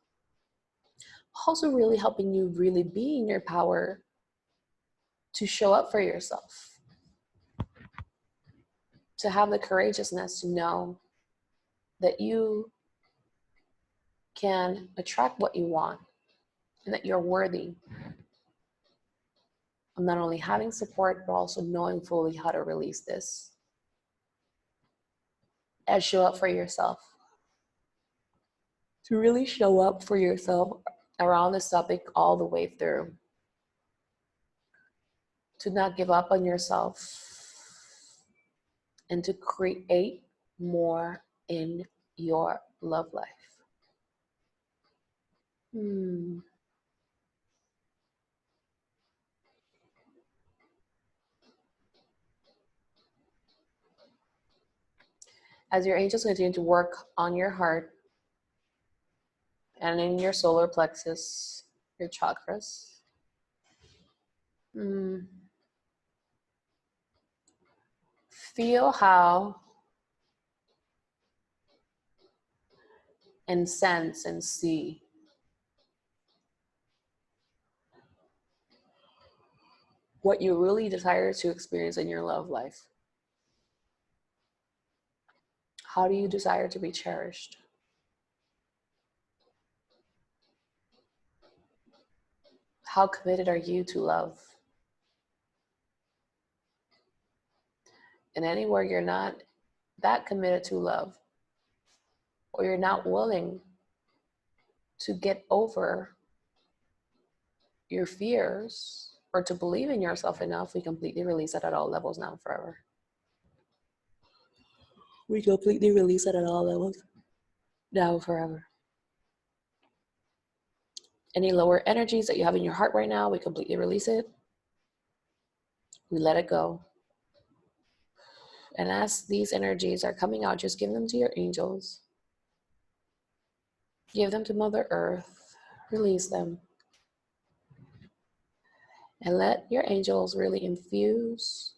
Also really helping you really be in your power to show up for yourself. To have the courageousness to know that you can attract what you want and that you're worthy of not only having support, but also knowing fully how to release this. And show up for yourself. To really show up for yourself around this topic all the way through. To not give up on yourself. And to create more in your love life. As your angels continue to work on your heart and in your solar plexus, your chakras, Feel how and sense and see what you really desire to experience in your love life. How do you desire to be cherished? How committed are you to love? And anywhere you're not that committed to love, or you're not willing to get over your fears or to believe in yourself enough, we completely release it at all levels now and forever. We completely release it at all levels now and forever. Any lower energies that you have in your heart right now, we completely release it. We let it go. And as these energies are coming out, just give them to your angels. Give them to Mother Earth. Release them. And let your angels really infuse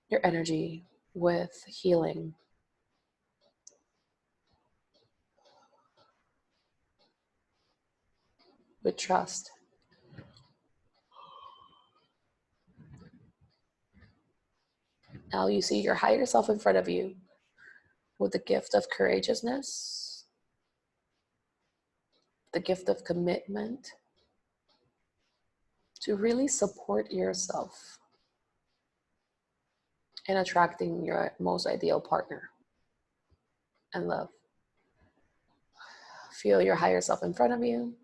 your energy with healing. With trust. Now you see your higher self in front of you with the gift of courageousness, the gift of commitment to really support yourself in attracting your most ideal partner and love. Feel your higher self in front of you.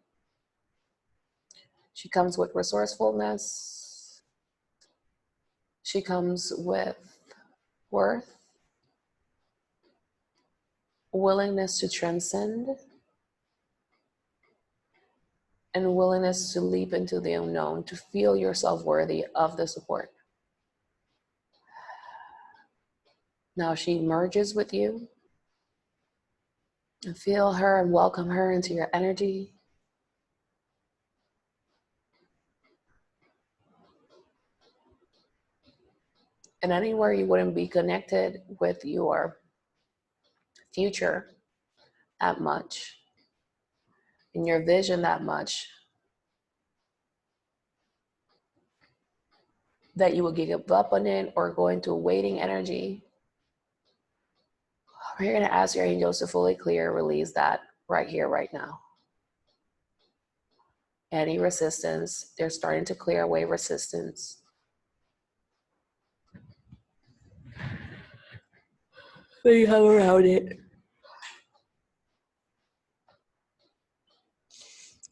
She comes with resourcefulness. She comes with worth, willingness to transcend, and willingness to leap into the unknown, to feel yourself worthy of the support. Now she merges with you, and feel her and welcome her into your energy. And anywhere you wouldn't be connected with your future that much, in your vision that much, that you would give up on it or go into waiting energy, you're going to ask your angels to fully clear, release that right here, right now. Any resistance, they're starting to clear away resistance. So you have around it.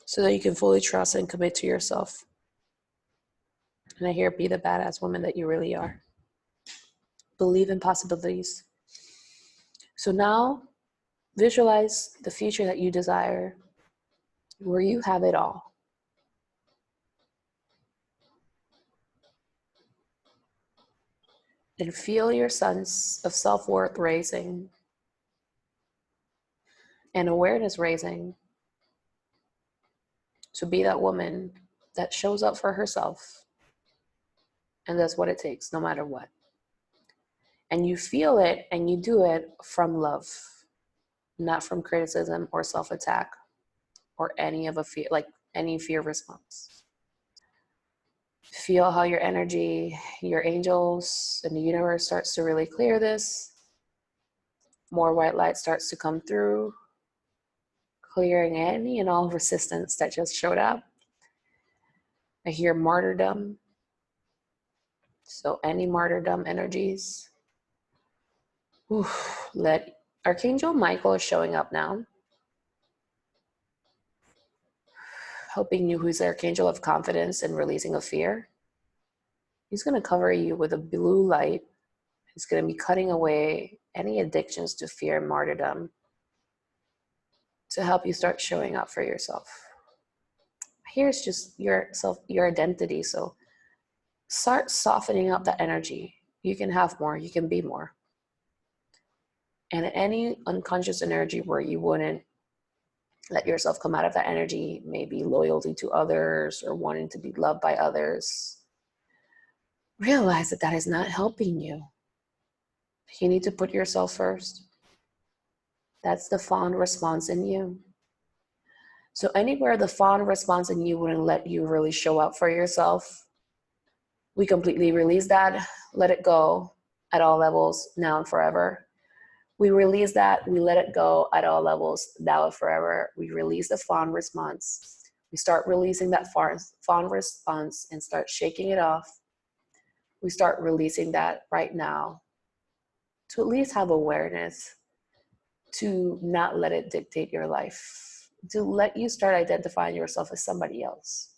So that you can fully trust and commit to yourself. And I hear, be the badass woman that you really are. Believe in possibilities. So now, visualize the future that you desire, where you have it all. And feel your sense of self-worth raising and awareness raising to be that woman that shows up for herself and does what it takes, no matter what. And you feel it and you do it from love, not from criticism or self-attack or any of a fear, like any fear response. Feel how your energy, your angels, and the universe starts to really clear this. More white light starts to come through, clearing any and all resistance that just showed up. I hear martyrdom. So any martyrdom energies. Let Archangel Michael is showing up now. Helping you, who's the Archangel of confidence and releasing of fear. He's going to cover you with a blue light. He's going to be cutting away any addictions to fear and martyrdom to help you start showing up for yourself. Here's just yourself, your identity. So start softening up the energy. You can have more, you can be more. And any unconscious energy where you wouldn't let yourself come out of that energy, maybe loyalty to others or wanting to be loved by others, realize that that is not helping you. You need to put yourself first. That's the fawn response in you. So anywhere the fawn response in you wouldn't let you really show up for yourself, we completely release that, let it go at all levels, now and forever. We release that, we let it go at all levels, now and forever. We release the fawn response. We start releasing that fawn response and start shaking it off. We start releasing that right now to at least have awareness, to not let it dictate your life, to let you start identifying yourself as somebody else,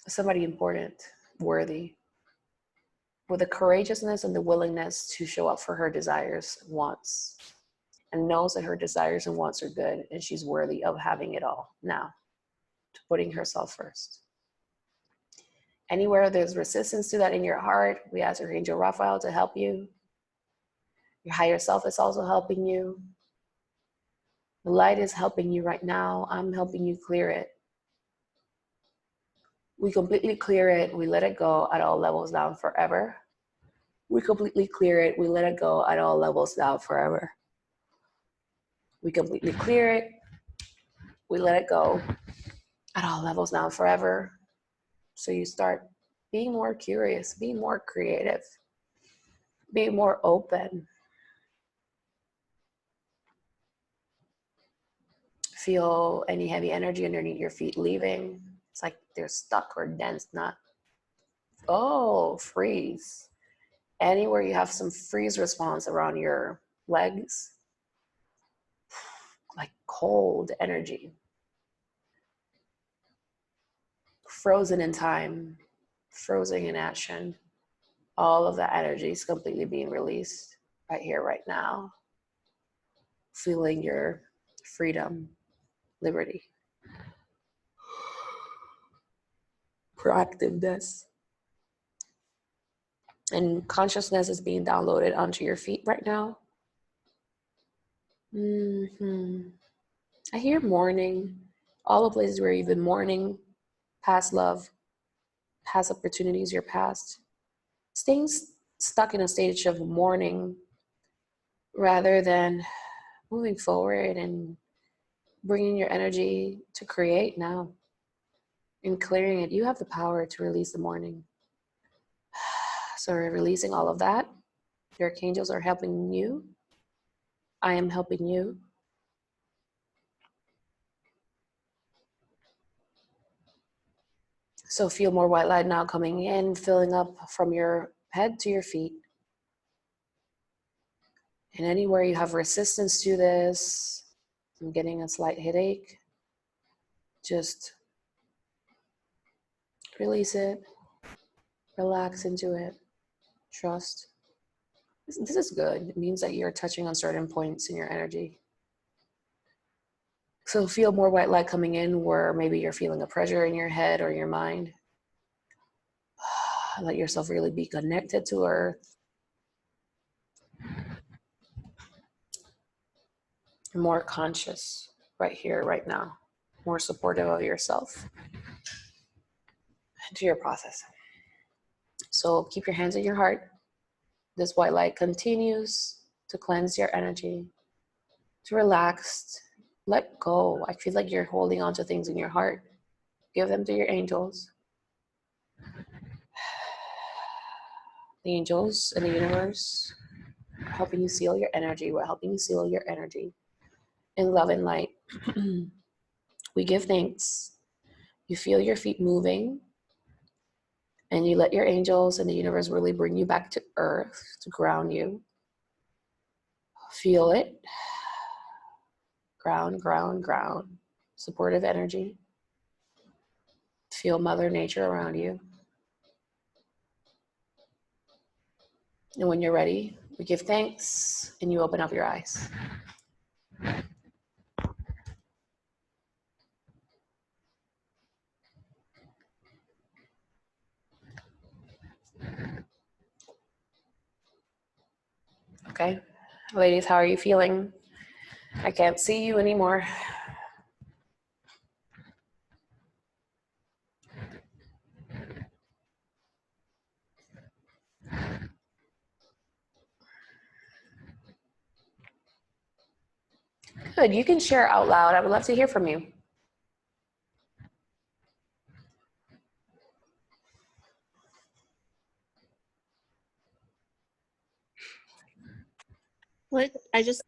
somebody important, worthy, with the courageousness and the willingness to show up for her desires, wants, and knows that her desires and wants are good and she's worthy of having it all now, to putting herself first. Anywhere there's resistance to that in your heart, we ask Archangel Raphael to help you. Your higher self is also helping you. The light is helping you right now. I'm helping you clear it. We completely clear it. We let it go at all levels down forever. We completely clear it. We let it go at all levels down forever. We completely clear it. We let it go at all levels down forever. So you start being more curious, being more creative, being more open. Feel any heavy energy underneath your feet leaving. It's like they're stuck or dense, not, oh, freeze. Anywhere you have some freeze response around your legs, like cold energy, frozen in time, frozen in action, all of that energy is completely being released right here, right now. Feeling your freedom, liberty, proactiveness. And consciousness is being downloaded onto your feet right now. I hear mourning, all the places where you've been mourning, past love, past opportunities, your past. Staying stuck in a stage of mourning rather than moving forward and bringing your energy to create now and clearing it. You have the power to release the mourning. So we're releasing all of that. Your archangels are helping you. I am helping you. So feel more white light now coming in, filling up from your head to your feet. And anywhere you have resistance to this, I'm getting a slight headache, just release it, relax into it, trust. This is good. It means that you're touching on certain points in your energy. So feel more white light coming in where maybe you're feeling a pressure in your head or your mind. Let yourself really be connected to Earth. More conscious right here, right now. More supportive of yourself and to your process. So keep your hands in your heart. This white light continues to cleanse your energy, to relax, let go. I feel like you're holding on to things in your heart. Give them to your angels. The angels and the universe are helping you seal your energy. We're helping you seal your energy in love and light. We give thanks. You feel your feet moving, and you let your angels and the universe really bring you back to earth to ground you. Feel it. Ground, ground, ground. Supportive energy. Feel Mother Nature around you. And when you're ready, we give thanks and you open up your eyes. Okay, ladies, how are you feeling? I can't see you anymore. Good. You can share out loud. I would love to hear from you. Well, I just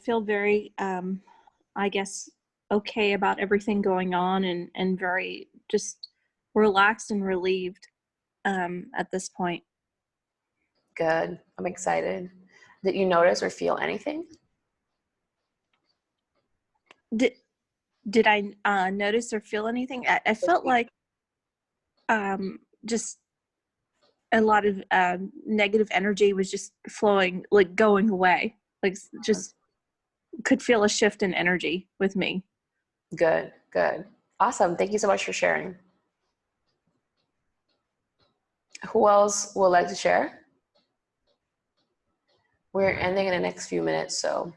feel very, I guess, okay about everything going on, and very just relaxed and relieved at this point. Good. I'm excited. Did you notice or feel anything? Did I notice or feel anything? I felt like just a lot of negative energy was just flowing, like going away. Like just could feel a shift in energy with me. Good, good. Awesome. Thank you so much for sharing. Who else would like to share? We're ending in the next few minutes, so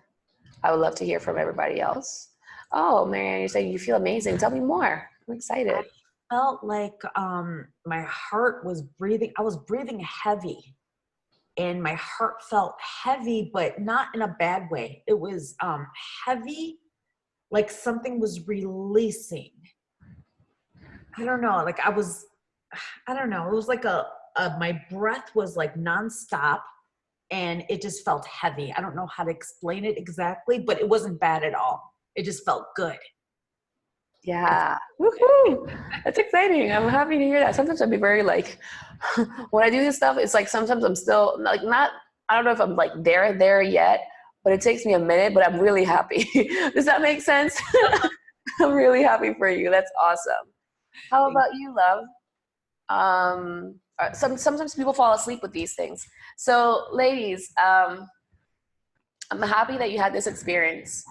I would love to hear from everybody else. Oh, Marianne, you're saying you feel amazing. Tell me more. I'm excited. I felt like my heart was breathing. I was breathing heavy, and my heart felt heavy, but not in a bad way. It was heavy, like something was releasing. I don't know. Like I don't know. It was like my breath was like nonstop, and it just felt heavy. I don't know how to explain it exactly, but it wasn't bad at all. It just felt good. Yeah. Woohoo! That's exciting. I'm happy to hear that. Sometimes I'd be very like, when I do this stuff, it's like sometimes I'm still like not, I don't know if I'm like there yet, but it takes me a minute, but I'm really happy. Does that make sense? I'm really happy for you. That's awesome. How about you, love? Sometimes people fall asleep with these things. So ladies, I'm happy that you had this experience.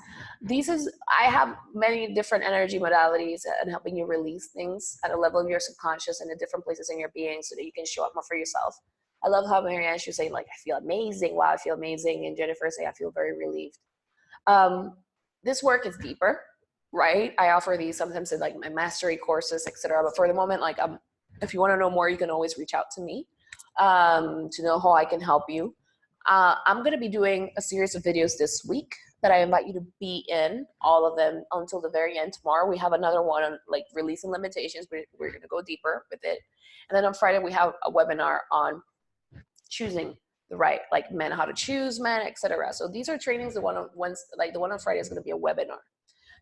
I have many different energy modalities and helping you release things at a level of your subconscious and in different places in your being so that you can show up more for yourself. I love how Marianne, she was saying like, I feel amazing. Wow, I feel amazing. And Jennifer saying, I feel very relieved. This work is deeper, right? I offer these sometimes in like my mastery courses, etc. But for the moment, like if you want to know more, you can always reach out to me to know how I can help you. I'm going to be doing a series of videos this week that I invite you to be in, all of them until the very end. Tomorrow we have another one on like releasing limitations. We're going to go deeper with it. And then on Friday we have a webinar on choosing the right, like men, how to choose men, etc. So these are trainings. The one on Friday is going to be a webinar.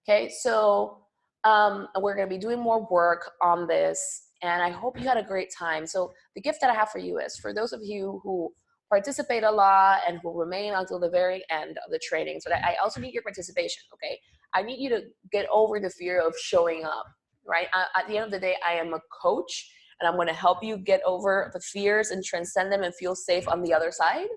Okay, so we're going to be doing more work on this, and I hope you had a great time. So the gift that I have for you is for those of you who participate a lot and who remain until the very end of the training. So that I also need your participation, okay? I need you to get over the fear of showing up, right? At the end of the day, I am a coach, and I'm going to help you get over the fears and transcend them and feel safe on the other side.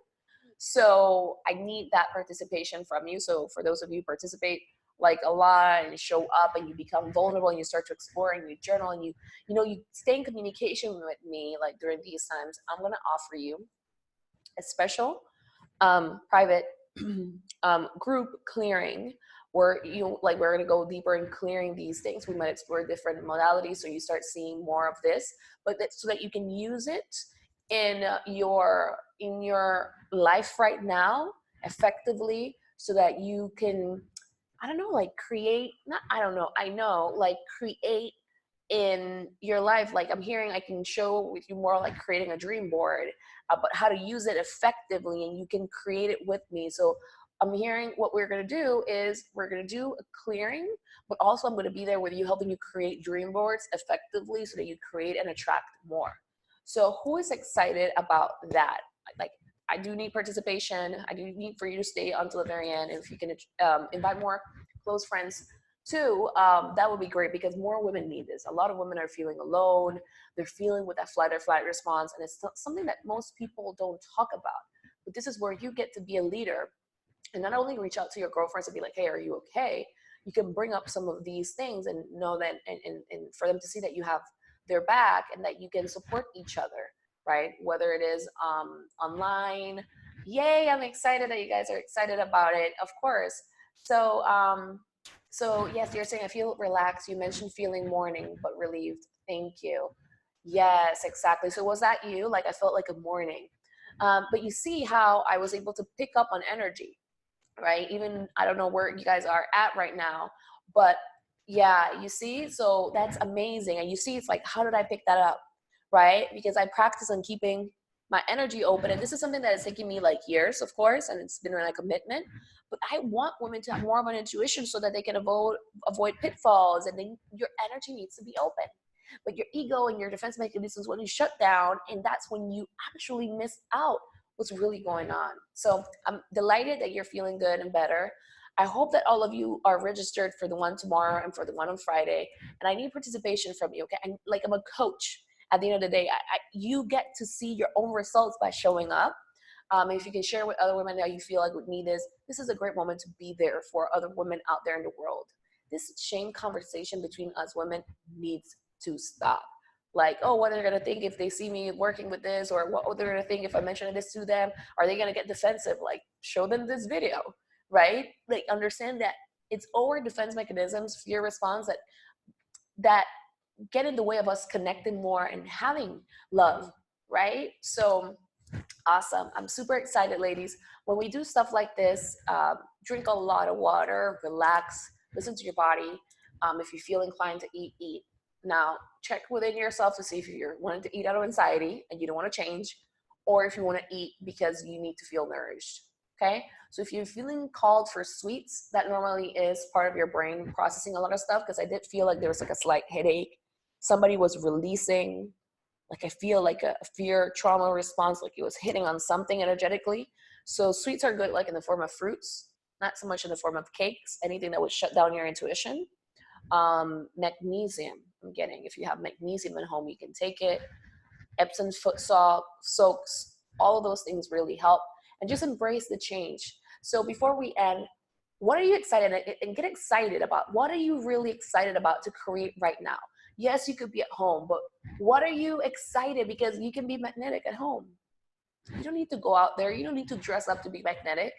So I need that participation from you. So for those of you who participate like a lot and show up and you become vulnerable and you start to explore and you journal and you stay in communication with me like during these times, I'm going to offer you a special private group clearing where we're going to go deeper in clearing these things. We might explore different modalities so you start seeing more of this, but so that you can use it in your life right now effectively, so that you can create in your life. Like I'm hearing, I can show with you more like creating a dream board, but how to use it effectively, and you can create it with me. So I'm hearing what we're going to do is we're going to do a clearing, but also I'm going to be there with you, helping you create dream boards effectively so that you create and attract more. So who is excited about that? Like, I do need participation. I do need for you to stay until the very end. And if you can invite more close friends too, that would be great, because more women need this. A lot of women are feeling alone. They're feeling with that flight or flight response. And it's something that most people don't talk about. But this is where you get to be a leader and not only reach out to your girlfriends and be like, hey, are you okay? You can bring up some of these things and know that, and for them to see that you have their back and that you can support each other, right? Whether it is online. Yay, I'm excited that you guys are excited about it, of course. So yes, you're saying I feel relaxed. You mentioned feeling morning, but relieved. Thank you. Yes, exactly. So was that you? Like I felt like a morning. But you see how I was able to pick up on energy. right? Even, I don't know where you guys are at right now, but yeah, you see, so that's amazing. And you see, it's like, how did I pick that up, right? Because I practice on keeping my energy open. And this is something that has taken me like years, of course, and it's been like a commitment. But I want women to have more of an intuition so that they can avoid pitfalls, and then your energy needs to be open. But your ego and your defense mechanisms, when you shut down, and that's when you actually miss out what's really going on. So I'm delighted that you're feeling good and better. I hope that all of you are registered for the one tomorrow and for the one on Friday. And I need participation from you, okay? I'm a coach. At the end of the day, you get to see your own results by showing up. If you can share with other women that you feel like would need this is a great moment to be there for other women out there in the world. This shame conversation between us women needs to stop. Like, oh, what are they going to think if they see me working with this? Or what are they going to think if I mention this to them? Are they going to get defensive? Like, show them this video, right? Like, understand that it's our defense mechanisms, fear response, that get in the way of us connecting more and having love, right? So awesome. I'm super excited, ladies. When we do stuff like this, drink a lot of water, relax, listen to your body. If you feel inclined to eat, eat. Now, check within yourself to see if you're wanting to eat out of anxiety and you don't want to change, or if you want to eat because you need to feel nourished. Okay? So if you're feeling called for sweets, that normally is part of your brain processing a lot of stuff, because I did feel like there was like a slight headache. Somebody was releasing, like I feel like a fear trauma response, like it was hitting on something energetically. So sweets are good, like in the form of fruits, not so much in the form of cakes, anything that would shut down your intuition. Magnesium, I'm getting, if you have magnesium at home, you can take it. Epsom foot salt, soaks, all of those things really help. And just embrace the change. So before we end, what are you excited, and get excited about? What are you really excited about to create right now? Yes, you could be at home, but what are you excited? Because you can be magnetic at home. You don't need to go out there. You don't need to dress up to be magnetic.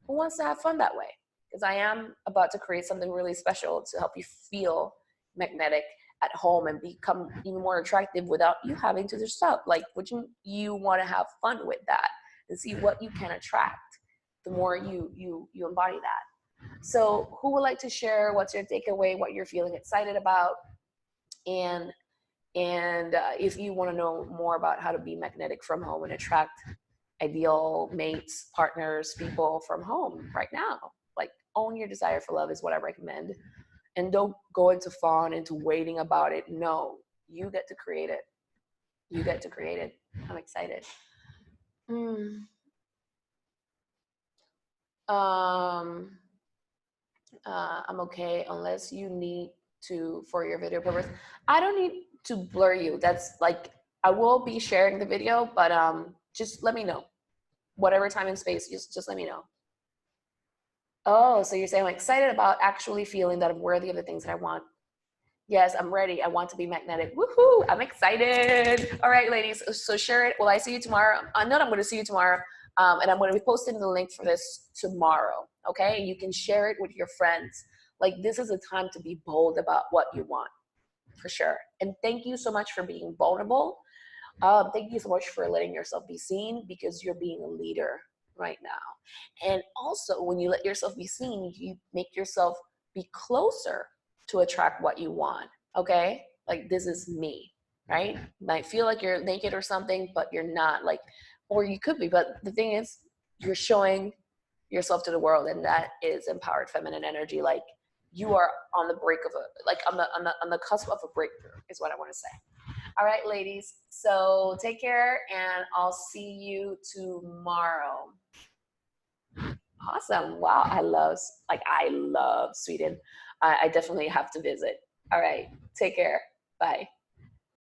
Who wants to have fun that way? Because I am about to create something really special to help you feel magnetic at home and become even more attractive without you having to dress up. Like, wouldn't you want to have fun with that and see what you can attract the more you embody that? So who would like to share what's your takeaway, what you're feeling excited about? And if you want to know more about how to be magnetic from home and attract ideal mates, partners, people from home right now, like, own your desire for love is what I recommend. And don't go into fawn, into waiting about it. No, you get to create it. You get to create it. I'm excited. I'm okay unless you need to for your video purpose. I don't need to blur you. That's like, I will be sharing the video, but just let me know. Whatever time and space, just let me know. Oh, so you're saying I'm excited about actually feeling that I'm worthy of the things that I want. Yes, I'm ready. I want to be magnetic. Woohoo! I'm excited. All right, ladies. So share it. Will I see you tomorrow? I know I'm going to see you tomorrow. And I'm going to be posting the link for this tomorrow. Okay? You can share it with your friends. Like, this is a time to be bold about what you want, for sure. And thank you so much for being vulnerable. Thank you so much for letting yourself be seen, because you're being a leader right now. And also, when you let yourself be seen, you make yourself be closer to attract what you want. Okay? Like, this is me, right? You might feel like you're naked or something, but you're not. Like, or you could be, but the thing is, you're showing yourself to the world, and that is empowered feminine energy. Like, you are on the brink of on the cusp of a breakthrough, is what I want to say. All right, ladies. So take care, and I'll see you tomorrow. Awesome. Wow. I love Sweden. I definitely have to visit. All right. Take care. Bye.